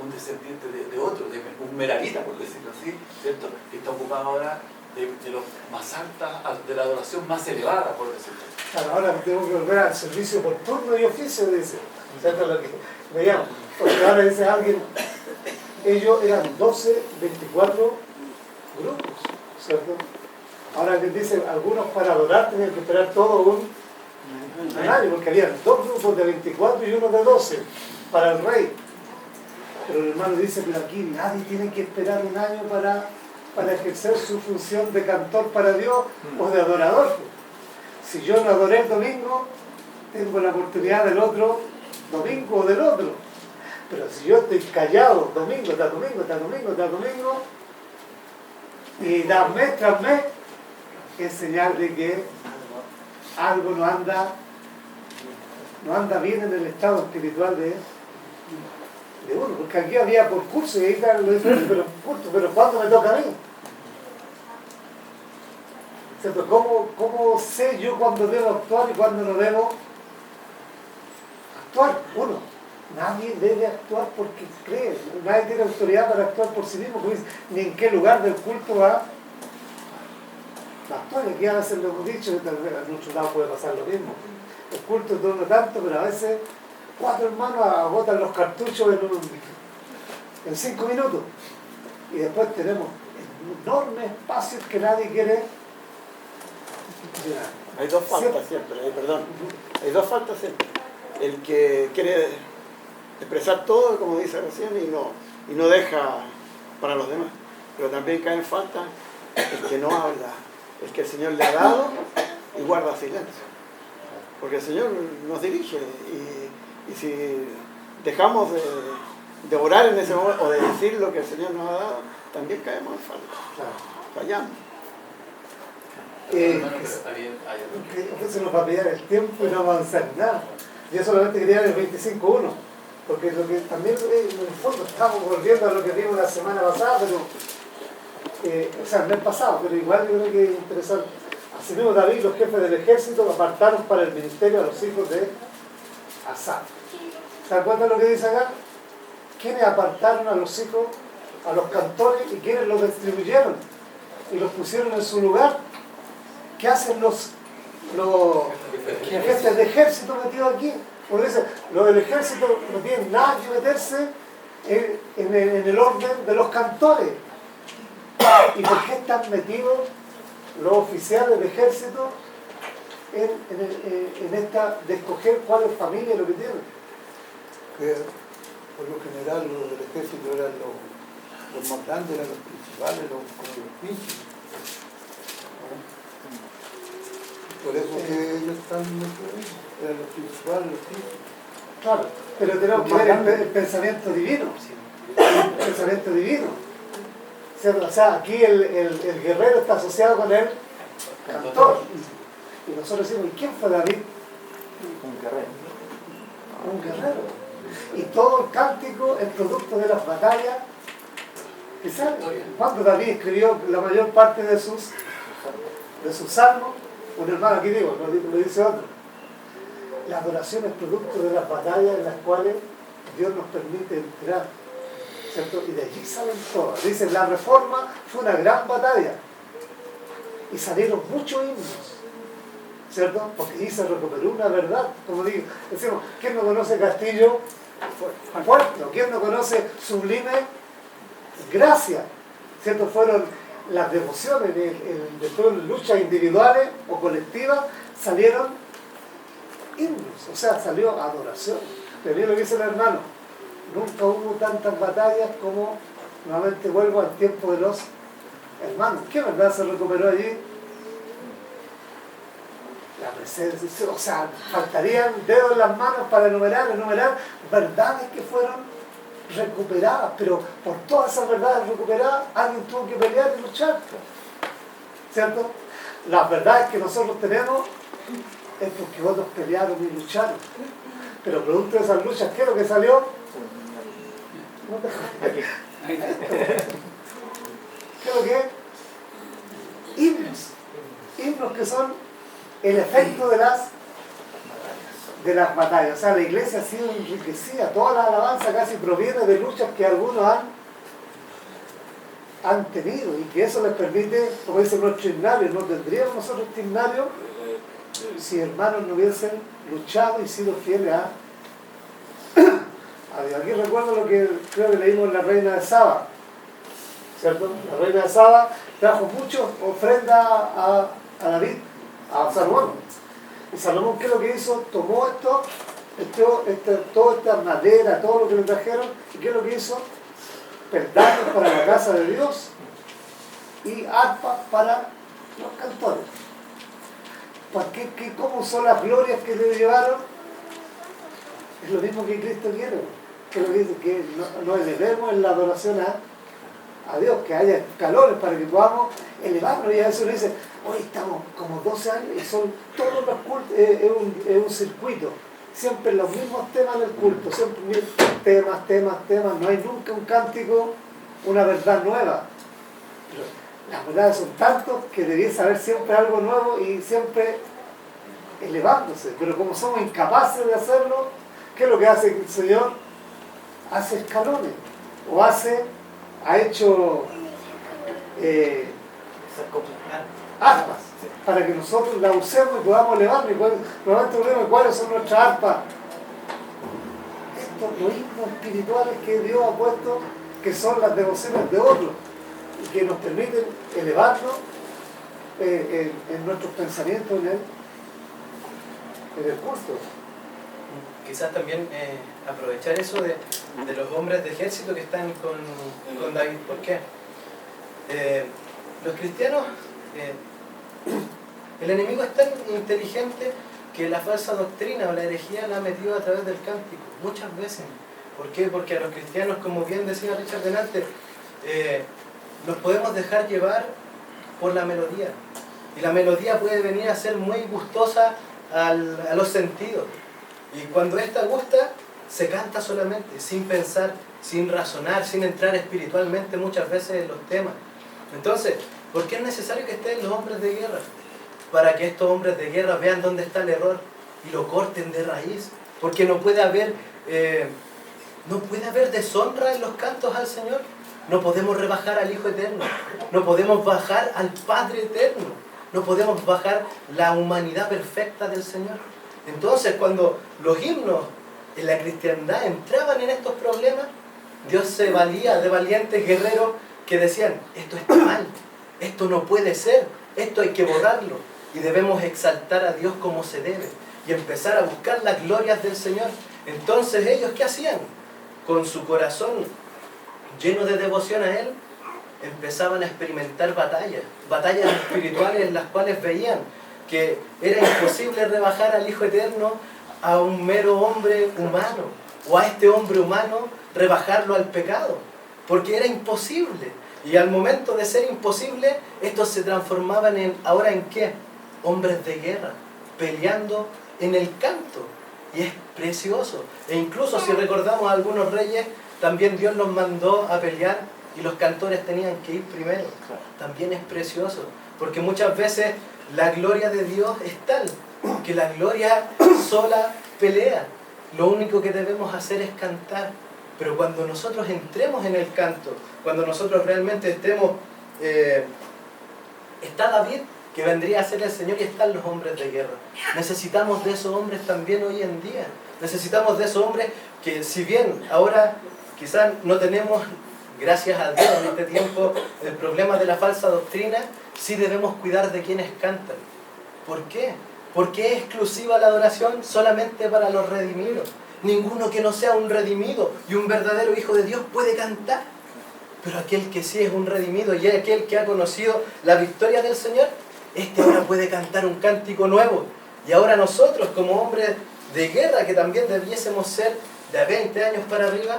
un descendiente de otro, de un merarita, por decirlo así, ¿cierto? Que está ocupado ahora de los más altas, de la adoración más elevada, por decirlo así. Claro, ahora tengo que volver al servicio por turno y oficio, dice. ¿Cierto? Lo que veíamos. Porque ahora dice alguien, ellos eran 12, 24 grupos, ¿cierto? Ahora alguien dice, algunos para adorar tenían que esperar todo un Un año, porque había 2 grupos de 24 y uno de 12 para el rey. Pero el hermano dice, pero aquí nadie tiene que esperar un año para ejercer su función de cantor para Dios o de adorador. Si yo no adoré el domingo, tengo la oportunidad del otro domingo o del otro. Pero si yo estoy callado domingo tras domingo, tras domingo, tras domingo, y mes tras mes, es señal de que algo no anda bien en el estado espiritual de uno, porque aquí había por curso y ahí están los pero curso, pero ¿cuándo me toca a mí? ¿Cierto? ¿Cómo sé yo cuándo debo actuar y cuándo no debo actuar? Uno, nadie debe actuar porque cree, nadie tiene autoridad para actuar por sí mismo, ni en qué lugar del culto va a actuar. Aquí a veces lo hemos dicho, en otro lado puede pasar lo mismo. El culto dura tanto, pero a veces 4 hermanos agotan los cartuchos en 5 minutos. Y después tenemos enormes espacios que nadie quiere llenar. Hay dos faltas siempre, perdón. Hay dos faltas siempre. El que quiere expresar todo, como dice recién, y no deja para los demás. Pero también cae en falta el que no habla, el que el Señor le ha dado y guarda silencio. Porque el Señor nos dirige y si dejamos de orar en ese momento o de decir lo que el Señor nos ha dado, también caemos en falta. Fallamos. Se nos va a pillar el tiempo y no avanzar nada. Yo solamente quería el 25.1, porque lo que también en el fondo estamos volviendo a lo que vimos la semana pasada, o sea, el mes pasado, pero igual yo creo que es interesante. Así mismo David, los jefes del ejército apartaron para el ministerio a los hijos de Asaf. ¿Se dan cuenta de lo que dice acá? ¿Quiénes apartaron a los hijos, a los cantores y quiénes los distribuyeron y los pusieron en su lugar? ¿Qué hacen los jefes de ejército metidos aquí? Porque dice, los del ejército no tienen nada que meterse en el orden de los cantores. ¿Y por qué están metidos los oficiales del ejército en esta de escoger cuál es familia y lo que tienen? Que por lo general los del ejército eran los más grandes, eran los principales, como los príncipes. Por eso que ellos están eran los principales, los príncipes. Claro, pero tenemos que ver el pensamiento divino. El pensamiento divino. O sea, aquí el guerrero está asociado con el cantor. Y nosotros decimos, ¿y quién fue David? Un guerrero. Y todo el cántico es producto de las batallas que salen. Cuando David escribió la mayor parte de sus salmos, un hermano aquí digo, lo dice otro, la adoración es producto de las batallas en las cuales Dios nos permite entrar, ¿cierto? Y de allí salen todas. Dicen, la reforma fue una gran batalla y salieron muchos himnos, ¿cierto? Porque allí se recuperó una verdad, como digo, decimos, ¿quién no conoce Castillo Fuerte? ¿Quién no conoce Sublime Gracia? ¿Cierto? Fueron las devociones de todas las luchas individuales o colectivas, salieron himnos, o sea, salió adoración. Pero bien lo que dice el hermano, nunca hubo tantas batallas como, nuevamente vuelvo al tiempo de los hermanos. ¿Qué verdad se recuperó allí? La presencia, o sea, faltarían dedos en las manos para enumerar verdades que fueron recuperadas, pero por todas esas verdades recuperadas alguien tuvo que pelear y luchar, ¿cierto? Las verdades que nosotros tenemos es porque otros pelearon y lucharon, pero producto de esas luchas, ¿qué es lo que salió? ¿Qué es lo que es? Himnos que son el efecto de las batallas. O sea, la iglesia ha sido enriquecida, toda la alabanza casi proviene de luchas que algunos han tenido, y que eso les permite, como dice nuestro himnario, no tendríamos nosotros este himnario si hermanos no hubiesen luchado y sido fieles a Dios. Aquí recuerdo lo que creo que leímos en la Reina de Saba, ¿cierto? La Reina de Saba trajo muchas ofrendas a David, a Salomón, Y Salomón, ¿qué es lo que hizo? Tomó toda esta madera, todo lo que le trajeron, y ¿qué es lo que hizo? Peldaños para la casa de Dios y arpas para los cantores. ¿Cómo son las glorias que le llevaron? Es lo mismo que Cristo quiere, que nos elevemos en la adoración a Dios, que haya escalones para que podamos elevarnos. Y a veces uno dice, hoy estamos como 12 años y son todos los cultos, es un circuito, siempre los mismos temas del culto, siempre temas, no hay nunca un cántico, una verdad nueva. Pero las verdades son tantos que debiese haber siempre algo nuevo y siempre elevándose, pero como somos incapaces de hacerlo, ¿qué es lo que hace el Señor? Hace escalones, o ha hecho arpas, para que nosotros la usemos y podamos elevarnos. Normalmente ponemos cuáles son nuestras arpas. Estos los himnos espirituales que Dios ha puesto, que son las devociones de otros, y que nos permiten elevarnos en nuestros pensamientos en el culto. Quizás también aprovechar eso de los hombres de ejército que están con David. ¿Por qué? Los cristianos, el enemigo es tan inteligente que la falsa doctrina o la herejía la ha metido a través del cántico, muchas veces. ¿Por qué? Porque a los cristianos, como bien decía Richard delante, nos podemos dejar llevar por la melodía. Y la melodía puede venir a ser muy gustosa a los sentidos. Y cuando esta gusta, se canta solamente, sin pensar, sin razonar, sin entrar espiritualmente muchas veces en los temas. Entonces, ¿por qué es necesario que estén los hombres de guerra? Para que estos hombres de guerra vean dónde está el error y lo corten de raíz. Porque no puede haber deshonra en los cantos al Señor. No podemos rebajar al Hijo Eterno. No podemos bajar al Padre Eterno. No podemos bajar la humanidad perfecta del Señor. Entonces, cuando los himnos en la cristiandad entraban en estos problemas, Dios se valía de valientes guerreros que decían, esto está mal, esto no puede ser, esto hay que borrarlo, y debemos exaltar a Dios como se debe, y empezar a buscar las glorias del Señor. Entonces, ¿ellos qué hacían? Con su corazón lleno de devoción a Él, empezaban a experimentar batallas espirituales en las cuales veían que era imposible rebajar al Hijo Eterno a un mero hombre humano, o a este hombre humano rebajarlo al pecado, porque era imposible. Y al momento de ser imposible, estos se transformaban ¿ahora en qué? Hombres de guerra, peleando en el canto. Y es precioso. E incluso si recordamos a algunos reyes, también Dios los mandó a pelear y los cantores tenían que ir primero. También es precioso, porque muchas veces la gloria de Dios es tal que la gloria sola pelea. Lo único que debemos hacer es cantar. Pero cuando nosotros entremos en el canto, cuando nosotros realmente estemos, está David, que vendría a ser el Señor, y están los hombres de guerra. Necesitamos de esos hombres también hoy en día. Necesitamos de esos hombres que, si bien ahora quizás no tenemos, gracias a Dios en este tiempo, el problema de la falsa doctrina, sí debemos cuidar de quienes cantan. ¿Por qué? Porque es exclusiva la adoración solamente para los redimidos. Ninguno que no sea un redimido y un verdadero hijo de Dios puede cantar. Pero aquel que sí es un redimido y aquel que ha conocido la victoria del Señor, este ahora puede cantar un cántico nuevo. Y ahora nosotros, como hombres de guerra, que también debiésemos ser de 20 años para arriba,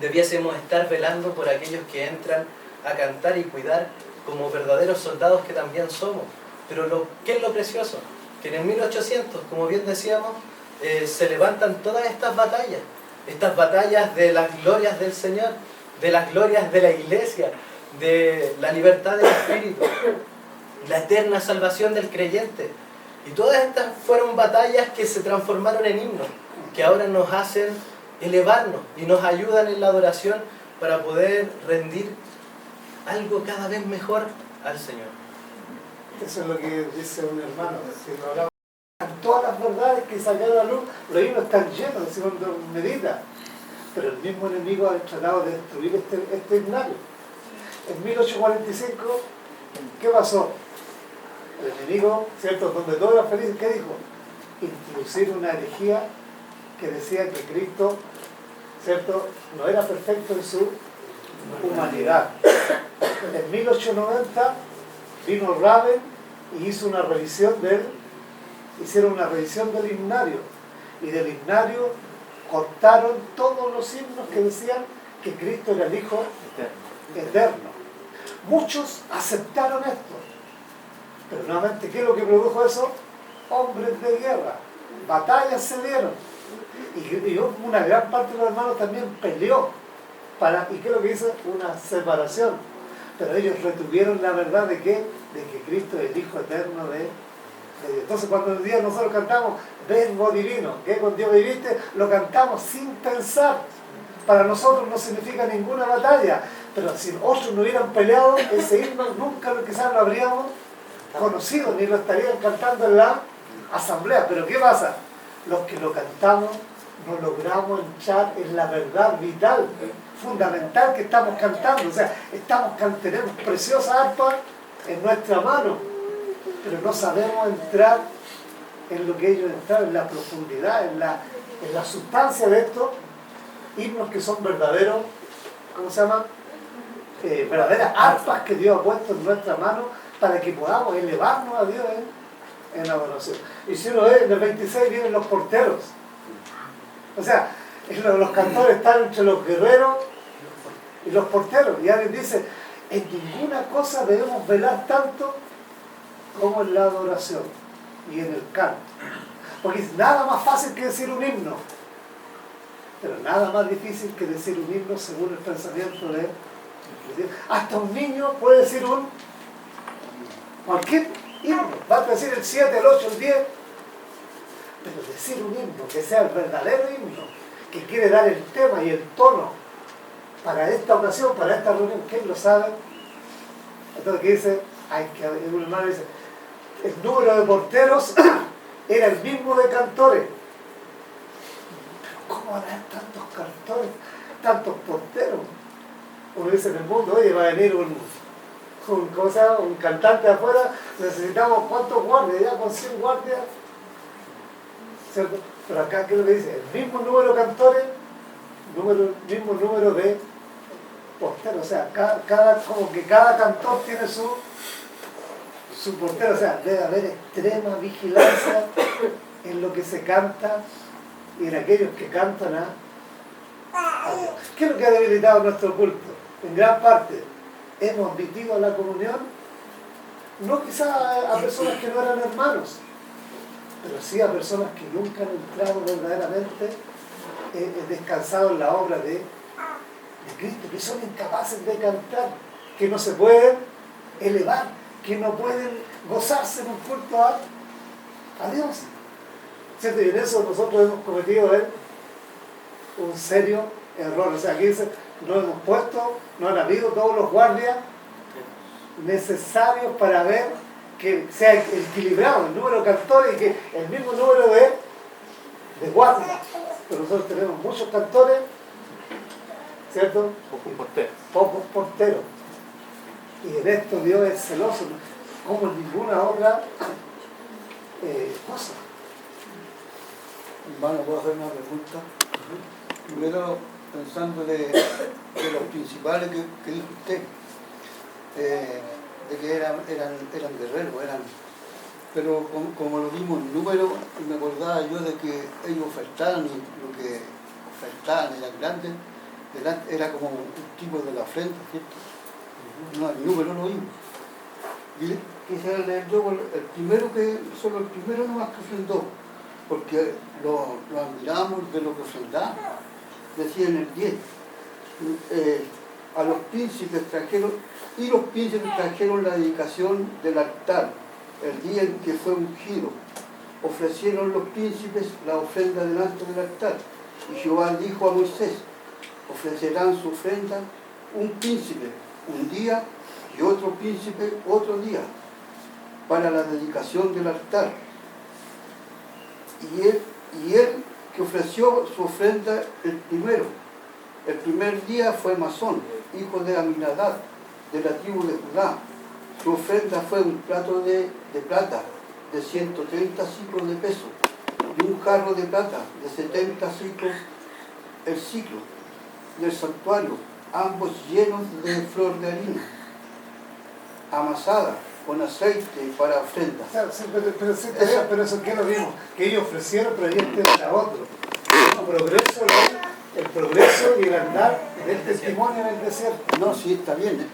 debiésemos estar velando por aquellos que entran a cantar y cuidar como verdaderos soldados que también somos. Pero ¿qué es lo precioso? Que en el 1800, como bien decíamos, se levantan todas estas batallas de las glorias del Señor, de las glorias de la iglesia, de la libertad del espíritu, la eterna salvación del creyente. Y todas estas fueron batallas que se transformaron en himnos, que ahora nos hacen elevarnos y nos ayudan en la adoración para poder rendir algo cada vez mejor al Señor. Eso es lo que dice un hermano, que lo hablamos. Todas las verdades que sacan a la luz, los himnos están llenos, si uno medita. Pero el mismo enemigo ha tratado de destruir este himnario. En 1845, ¿qué pasó? El enemigo, ¿cierto? Donde todo era feliz, ¿qué dijo? Introducir una herejía que decía que Cristo, ¿cierto?, no era perfecto en su humanidad. En 1890 vino Raven y hicieron una revisión del himnario, y del himnario cortaron todos los himnos que decían que Cristo era el Hijo eterno. Muchos aceptaron esto, pero nuevamente, ¿qué es lo que produjo eso? Hombres de guerra, batallas se dieron, y una gran parte de los hermanos también peleó ¿y qué es lo que hizo? Una separación. Pero ellos retuvieron la verdad de que Cristo es el Hijo eterno de Dios. Entonces cuando el día nosotros cantamos Verbo Divino, que con Dios viviste, lo cantamos sin pensar. Para nosotros no significa ninguna batalla, pero si otros no hubieran peleado, ese himno nunca quizás lo habríamos conocido, ni lo estarían cantando en la asamblea. Pero ¿qué pasa? Los que lo cantamos no logramos entrar en la verdad vital, fundamental que estamos cantando. O sea, tenemos preciosas arpas en nuestra mano, pero no sabemos entrar en lo que ellos entraron, en la profundidad, en la sustancia de estos himnos que son verdaderos, ¿cómo se llaman? Verdaderas arpas que Dios ha puesto en nuestra mano para que podamos elevarnos a Dios en adoración. Y si uno ve, en el 26 vienen los porteros. O sea, los cantores están entre los guerreros y los porteros. Y alguien dice, en ninguna cosa debemos velar tanto como en la adoración y en el canto. Porque es nada más fácil que decir un himno, pero nada más difícil que decir un himno según el pensamiento de Dios. Hasta un niño puede decir cualquier himno, va a decir el 7, el 8, el 10, pero decir un himno que sea el verdadero himno, que quiere dar el tema y el tono para esta ocasión, para esta reunión, ¿quién lo sabe? Entonces, ¿qué dice? Un hermano dice, el número de porteros era el mismo de cantores. ¿Cómo habrá tantos cantores, tantos porteros? Uno dice en el mundo, oye, va a venir un cantante de afuera, necesitamos ¿cuántos guardias? Ya con 100 guardias, ¿cierto? Pero acá, ¿qué es lo que dice? El mismo número de cantores, mismo número de porteros. O sea, como que cada cantor tiene su portero. O sea, debe haber extrema vigilancia en lo que se canta y en aquellos que cantan a Dios. ¿Qué es lo que ha debilitado nuestro culto? En gran parte, hemos admitido a la comunión, no quizás a personas que no eran hermanos, pero sí a personas que nunca han entrado verdaderamente, descansado en la obra de Cristo, que son incapaces de cantar, que no se pueden elevar, que no pueden gozarse en un culto a Dios. ¿Cierto? Y en eso nosotros hemos cometido un serio error. O sea, aquí dice, no han habido todos los guardias necesarios para ver que sea equilibrado el número de cantores y que el mismo número de guardias. Pero nosotros tenemos muchos cantores, ¿cierto? Pocos porteros. Y en esto Dios es celoso, como en ninguna otra cosa. Hermano, ¿puedo hacer una pregunta? Primero, pensando de los principales que dijo usted, de que eran guerreros, pero como lo vimos en número, me acordaba yo de que ellos ofertaban, y lo que ofertaban eran grandes, era como un tipo de la ofrenda, ¿cierto? No, el número lo vimos. Y quisiera leer yo solo el primero nomás que ofrendó, porque lo admiramos de lo que ofrendaba. Decía en el 10, a los príncipes trajeron, y los príncipes trajeron la dedicación del altar, el día en que fue ungido. Ofrecieron los príncipes la ofrenda delante del altar. Y Jehová dijo a Moisés, ofrecerán su ofrenda un príncipe un día y otro príncipe otro día, para la dedicación del altar. Y él que ofreció su ofrenda el primer día fue Masón, hijo de Aminadab, de la tribu de Judá, Su ofrenda fue un plato de plata de 130 ciclos de peso y un jarro de plata de 70 ciclos el ciclo del santuario, ambos llenos de flor de harina, amasada con aceite para ofrenda. Claro, sí, pero eso que lo vimos, que ellos ofrecieron, pero este era otro. El progreso y el andar del testimonio en el desierto. No, sí, está bien, ¿eh?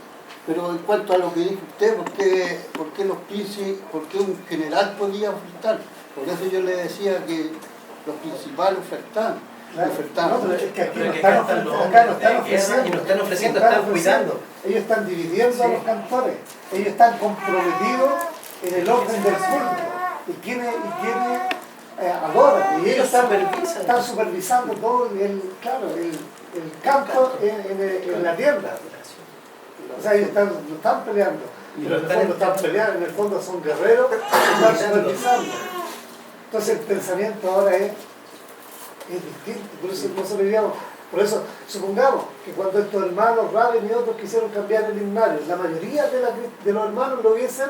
Pero en cuanto a lo que dijo usted, ¿por qué los príncipes, por qué un general podía ofertar? Por eso yo le decía que los principales ofertaban. Claro. Ofertaban. No, pero es que aquí Pero no que están cantan los ofreciendo, acá no hombres están de guerra ofreciendo. y no están ofreciendo, están cuidando. Ellos están dividiendo a los cantores. Ellos están comprometidos en el orden del culto. Y quienes adoran. Y ellos están supervisando todo el campo en la tierra. O sea, ellos no están peleando. Pero en el fondo están peleando, en el fondo son guerreros que están supervisando. Entonces el pensamiento ahora es distinto. Por eso nosotros diríamos, por eso supongamos que cuando estos hermanos Raven y otros quisieron cambiar el himnario, la mayoría de los hermanos lo hubiesen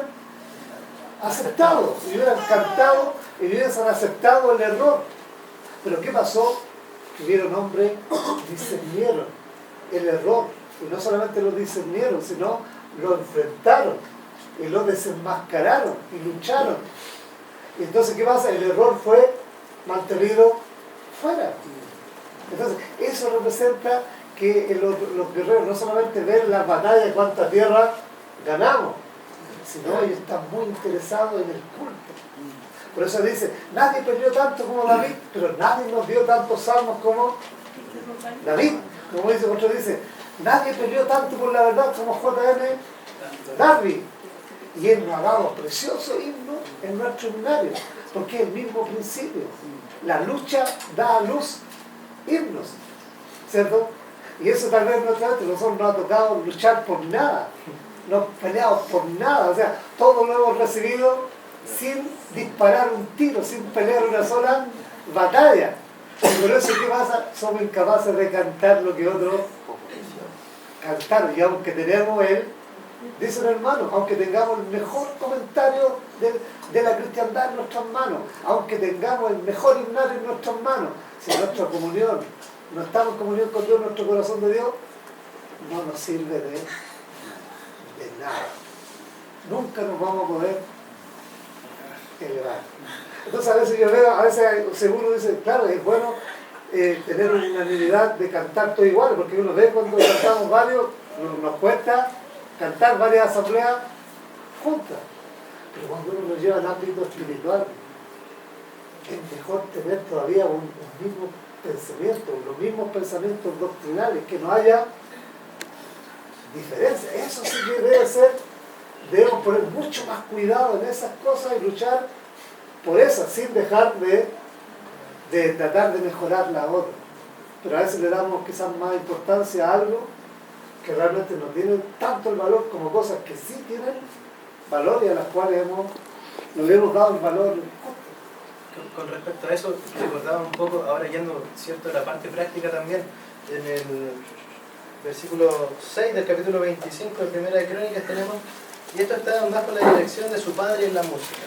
aceptado, y hubieran cantado y hubiesen aceptado el error. Pero ¿qué pasó? Que hubieron hombres que discernieron el error, y no solamente lo discernieron, sino lo enfrentaron y lo desenmascararon y lucharon. Y entonces, ¿qué pasa? El error fue mantenido fuera. Entonces, eso representa que los guerreros no solamente ven las batallas de cuánta tierra ganamos, sino ellos están muy interesados en el culto. Por eso dice, nadie peleó tanto como David, pero nadie nos dio tantos salmos como David. Como dice otro, dice, nadie peleó tanto por la verdad como J.M. Darby. Y él nos ha dado preciosos himnos en nuestro himnario, porque es el mismo principio. La lucha da a luz himnos, ¿cierto? Y eso tal vez nosotros nos ha tocado luchar por nada, no peleamos por nada, o sea, todo lo hemos recibido sin disparar un tiro, sin pelear una sola batalla. Y por eso, ¿qué pasa? Somos incapaces de cantar lo que otros cantaron, y aunque tenemos dice el hermano, aunque tengamos el mejor comentario de la cristiandad en nuestras manos, aunque tengamos el mejor himnario en nuestras manos, si nuestra comunión, no estamos en comunión con Dios, nuestro corazón de Dios, no nos sirve de nada. Nunca nos vamos a poder elevar. Entonces a veces yo veo, a veces seguro dice, claro, es bueno tener una unanimidad de cantar todo igual, porque uno ve cuando cantamos varios, nos cuesta cantar varias asambleas juntas. Pero cuando uno lo lleva al ámbito espiritual, es mejor tener todavía un mismo pensamiento, los mismos pensamientos doctrinales, que no haya diferencia. Eso sí que debe ser, debemos poner mucho más cuidado en esas cosas y luchar por esas, sin dejar de tratar de mejorar la otra. Pero a veces le damos quizás más importancia a algo que realmente no tienen tanto el valor como cosas que sí tienen valor y a las cuales no le hemos dado el valor justo. Con respecto a eso, recordaba un poco, ahora yendo cierto a la parte práctica también, en el versículo 6 del capítulo 25 de Primera de Crónicas tenemos, y esto está bajo la dirección de su padre en la música.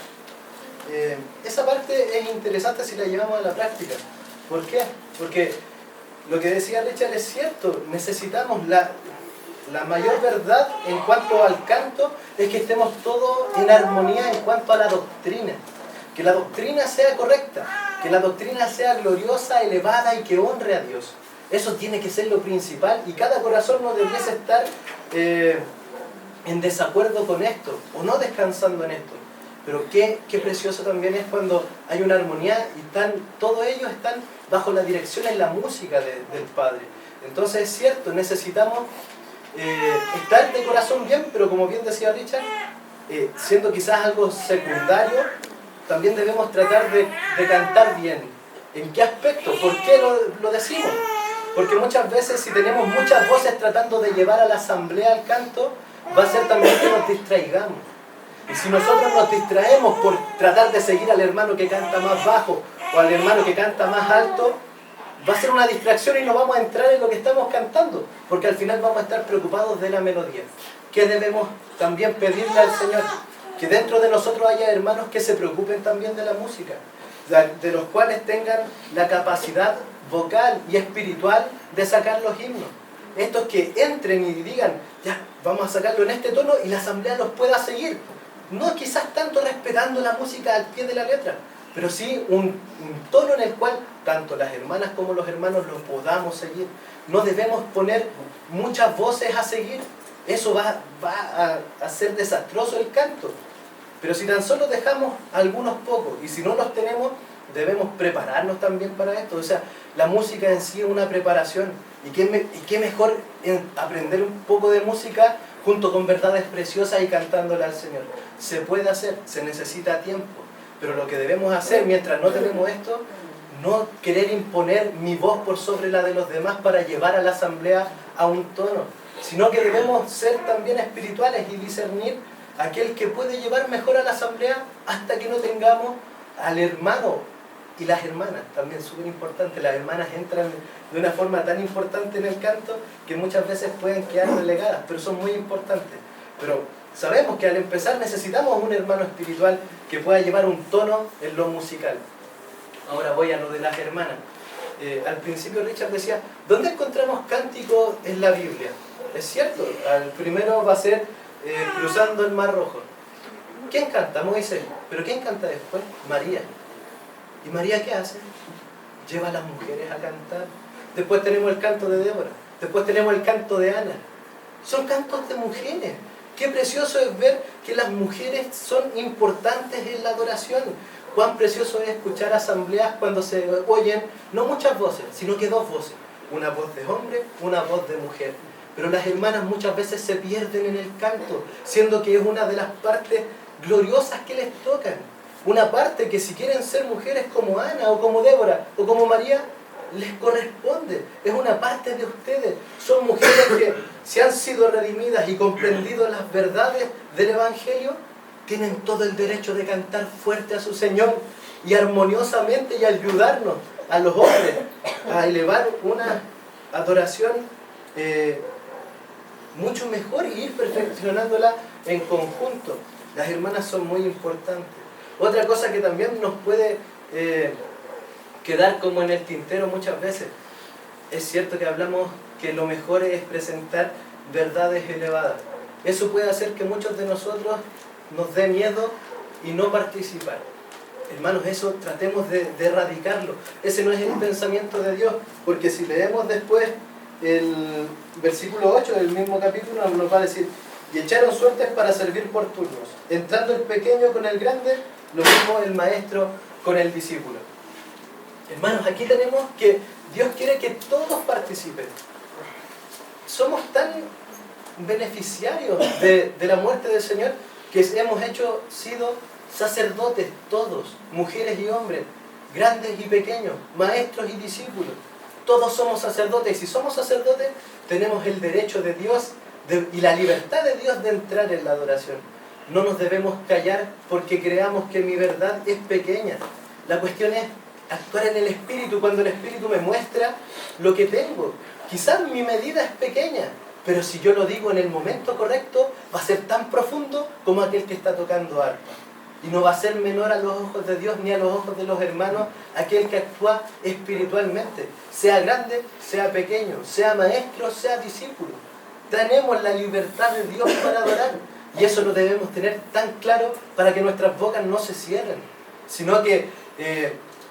Esa parte es interesante si la llevamos a la práctica. ¿Por qué? Porque lo que decía Richard es cierto, necesitamos la mayor verdad en cuanto al canto, es que estemos todos en armonía en cuanto a la doctrina. Que la doctrina sea correcta, que la doctrina sea gloriosa, elevada y que honre a Dios. Eso tiene que ser lo principal y cada corazón no debiese estar en desacuerdo con esto o no descansando en esto. Pero qué precioso también es cuando hay una armonía y todos ellos están bajo la dirección en la música del Padre. Entonces es cierto, necesitamos estar de corazón bien, pero como bien decía Richard, siendo quizás algo secundario, también debemos tratar de cantar bien. ¿En qué aspecto? ¿Por qué lo decimos? Porque muchas veces si tenemos muchas voces tratando de llevar a la asamblea al canto, va a ser también que nos distraigamos. Y si nosotros nos distraemos por tratar de seguir al hermano que canta más bajo o al hermano que canta más alto, va a ser una distracción y no vamos a entrar en lo que estamos cantando, porque al final vamos a estar preocupados de la melodía. ¿qué debemos también pedirle al Señor? Que dentro de nosotros haya hermanos que se preocupen también de la música, de los cuales tengan la capacidad vocal y espiritual de sacar los himnos. Estos que entren y digan, ya, vamos a sacarlo en este tono y la asamblea los pueda seguir. No quizás tanto respetando la música al pie de la letra, pero sí un tono en el cual tanto las hermanas como los hermanos lo podamos seguir. No debemos poner muchas voces a seguir, eso va a hacer desastroso el canto. Pero si tan solo dejamos algunos pocos, y si no los tenemos, debemos prepararnos también para esto. O sea, la música en sí es una preparación. Y qué mejor aprender un poco de música junto con verdades preciosas y cantándole al Señor. Se puede hacer, se necesita tiempo. Pero lo que debemos hacer mientras no tenemos esto, no querer imponer mi voz por sobre la de los demás para llevar a la asamblea a un tono, sino que debemos ser también espirituales y discernir aquel que puede llevar mejor a la asamblea hasta que no tengamos al hermano y las hermanas, también súper importante. Las hermanas entran de una forma tan importante en el canto que muchas veces pueden quedar relegadas, pero son muy importantes. Pero sabemos que al empezar necesitamos un hermano espiritual que pueda llevar un tono en lo musical. Ahora voy a lo de las hermanas. Al principio Richard decía, ¿dónde encontramos cánticos en la Biblia? Es cierto, el primero va a ser cruzando el Mar Rojo. ¿Quién canta? Moisés. ¿Pero quién canta después? María. ¿Y María qué hace? Lleva a las mujeres a cantar. Después tenemos el canto de Débora. Después tenemos el canto de Ana. Son cantos de mujeres. Qué precioso es ver que las mujeres son importantes en la adoración. Cuán precioso es escuchar asambleas cuando se oyen no muchas voces, sino que dos voces. Una voz de hombre, una voz de mujer. Pero las hermanas muchas veces se pierden en el canto, siendo que es una de las partes gloriosas que les tocan. Una parte que si quieren ser mujeres como Ana o como Débora o como María, les corresponde. Es una parte de ustedes. Son mujeres que si han sido redimidas y comprendido las verdades del Evangelio, tienen todo el derecho de cantar fuerte a su Señor y armoniosamente y ayudarnos a los hombres a elevar una adoración mucho mejor y ir perfeccionándola en conjunto. Las hermanas son muy importantes. Otra cosa que también nos puede quedar como en el tintero muchas veces, es cierto que hablamos que lo mejor es presentar verdades elevadas. Eso puede hacer que muchos de nosotros nos dé miedo y no participar. Hermanos, eso tratemos de erradicarlo. Ese no es el pensamiento de Dios, porque si leemos después el versículo 8 del mismo capítulo, nos va a decir, y echaron suertes para servir por turnos, entrando el pequeño con el grande, lo mismo el maestro con el discípulo. Hermanos, aquí tenemos que Dios quiere que todos participen. Somos tan beneficiarios de la muerte del Señor que hemos sido sacerdotes todos, mujeres y hombres, grandes y pequeños, maestros y discípulos. Todos somos sacerdotes, y si somos sacerdotes tenemos el derecho de Dios y la libertad de Dios de entrar en la adoración. No nos debemos callar porque creamos que mi verdad es pequeña. La cuestión es actuar en el Espíritu cuando el Espíritu me muestra lo que tengo. Quizás mi medida es pequeña, pero si yo lo digo en el momento correcto, va a ser tan profundo como aquel que está tocando arpa. Y no va a ser menor a los ojos de Dios ni a los ojos de los hermanos aquel que actúa espiritualmente. Sea grande, sea pequeño, sea maestro, sea discípulo. Tenemos la libertad de Dios para adorar. Y eso lo debemos tener tan claro para que nuestras bocas no se cierren, sino que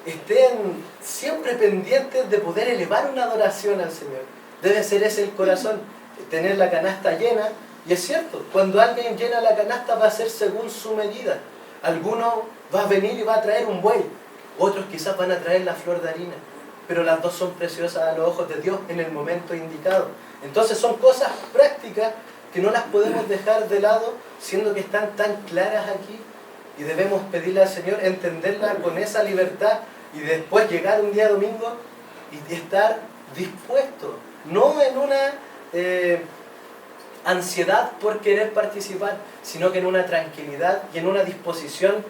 estén siempre pendientes de poder elevar una adoración al Señor. Debe ser ese el corazón, tener la canasta llena. Y es cierto, cuando alguien llena la canasta va a ser según su medida. Alguno va a venir y va a traer un buey, otros quizás van a traer la flor de harina, pero las dos son preciosas a los ojos de Dios en el momento indicado. Entonces son cosas prácticas que no las podemos dejar de lado, siendo que están tan claras aquí, y debemos pedirle al Señor entenderla con esa libertad y después llegar un día domingo y estar dispuesto, no en una ansiedad por querer participar, sino que en una tranquilidad y en una disposición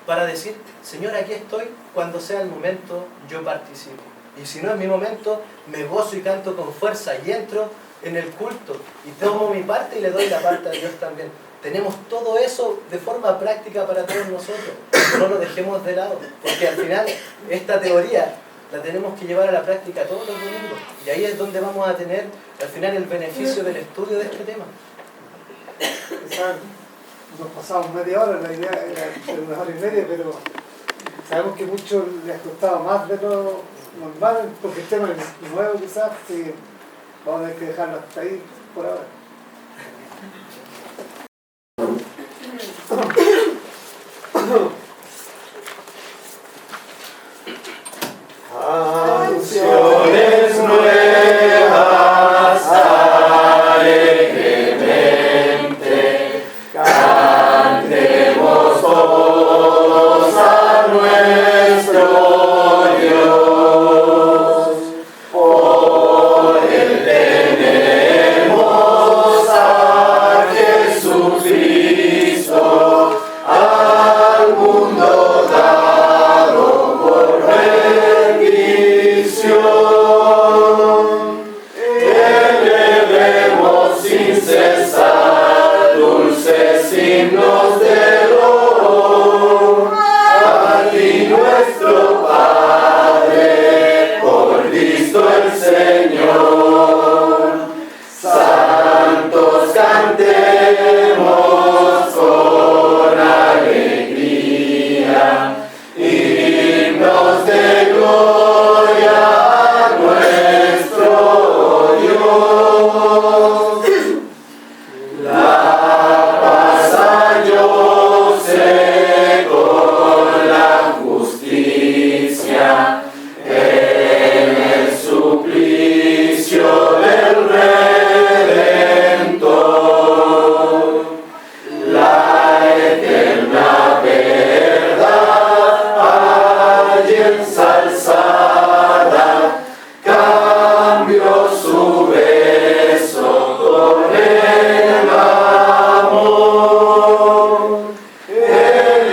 para decir, Señor, aquí estoy, cuando sea el momento yo participo. Y si no es mi momento, me gozo y canto con fuerza y entro en el culto y tomo mi parte y le doy la parte a Dios también. Tenemos todo eso de forma práctica para todos nosotros. No lo dejemos de lado, porque al final esta teoría la tenemos que llevar a la práctica todos los domingos. Y ahí es donde vamos a tener al final el beneficio del estudio de este tema. Quizás nos pasamos media hora, la idea era 1 hora y media, pero sabemos que muchos les costaba más de lo normal, porque el tema es nuevo quizás, y vamos a tener que dejarlo hasta ahí por ahora. Canciones nuevas alegremente cantemos todos a nuestro Dios. Por él tenemos a Jesucristo, al mundo dado por bendición. Elevemos sin cesar dulces himnos de loor a ti nuestro Padre, por Cristo el Señor. Santos cantemos con alegría himnos de gloria a nuestro Dios. La paz yo sé con la justicia en el suplicio del Redentor. La eterna verdad allí ensalzada cambió su beso con el amor.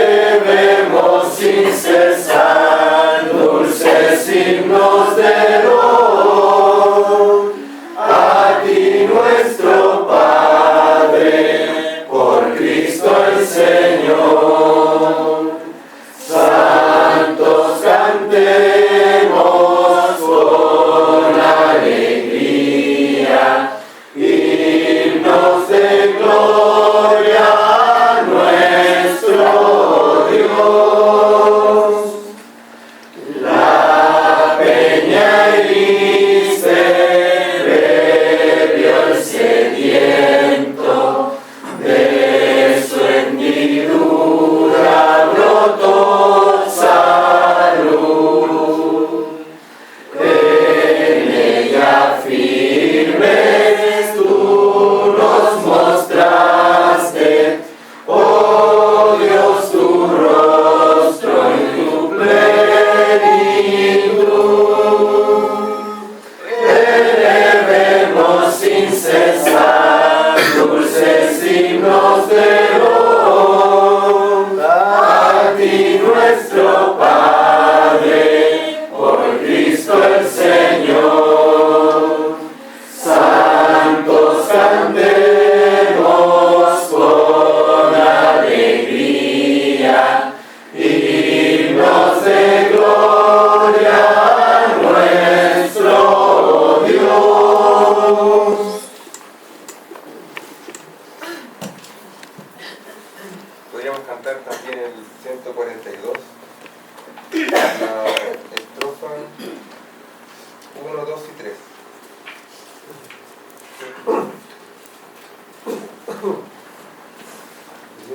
Elevemos sin cesar dulces himnos de loor a ti nuestro Padre, por Cristo el Señor. Santos cantemos con alegría himnos de gloria a nuestro Dios. La peña Elise bebió el sediento, de su hendidura brotó salud. En ella firmes tú nos mostraste, oh Dios, tu rostro en tu plenitud. Elevemos sin cesar dulces himnos de loor a ti nuestro Padre, por Cristo el Señor. Santos cantemos con alegría himnos de gloria a nuestro Dios. Podríamos cantar también el 142, la estrofa 1, 2 y 3.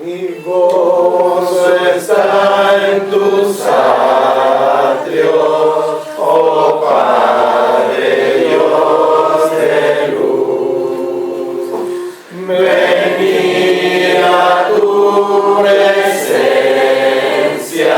Mi gozo está en tus atrios, oh Padre Dios de luz. Venir a tu presencia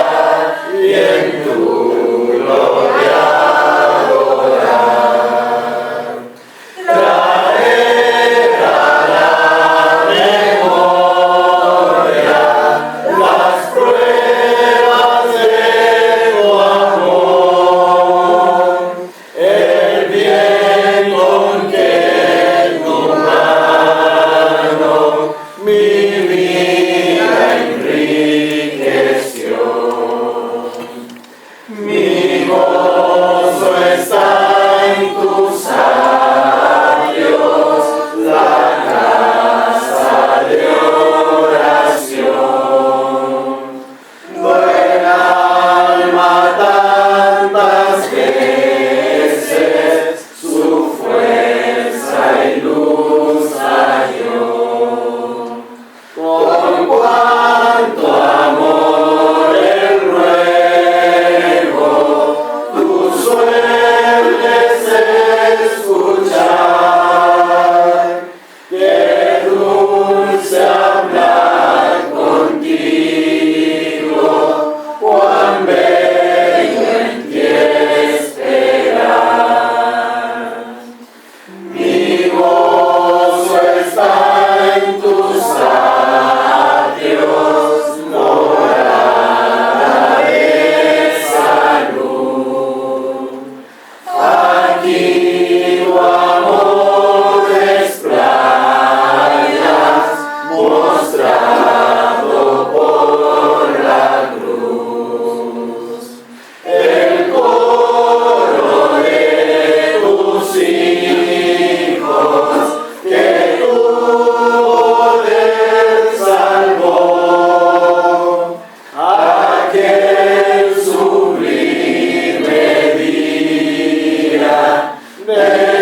de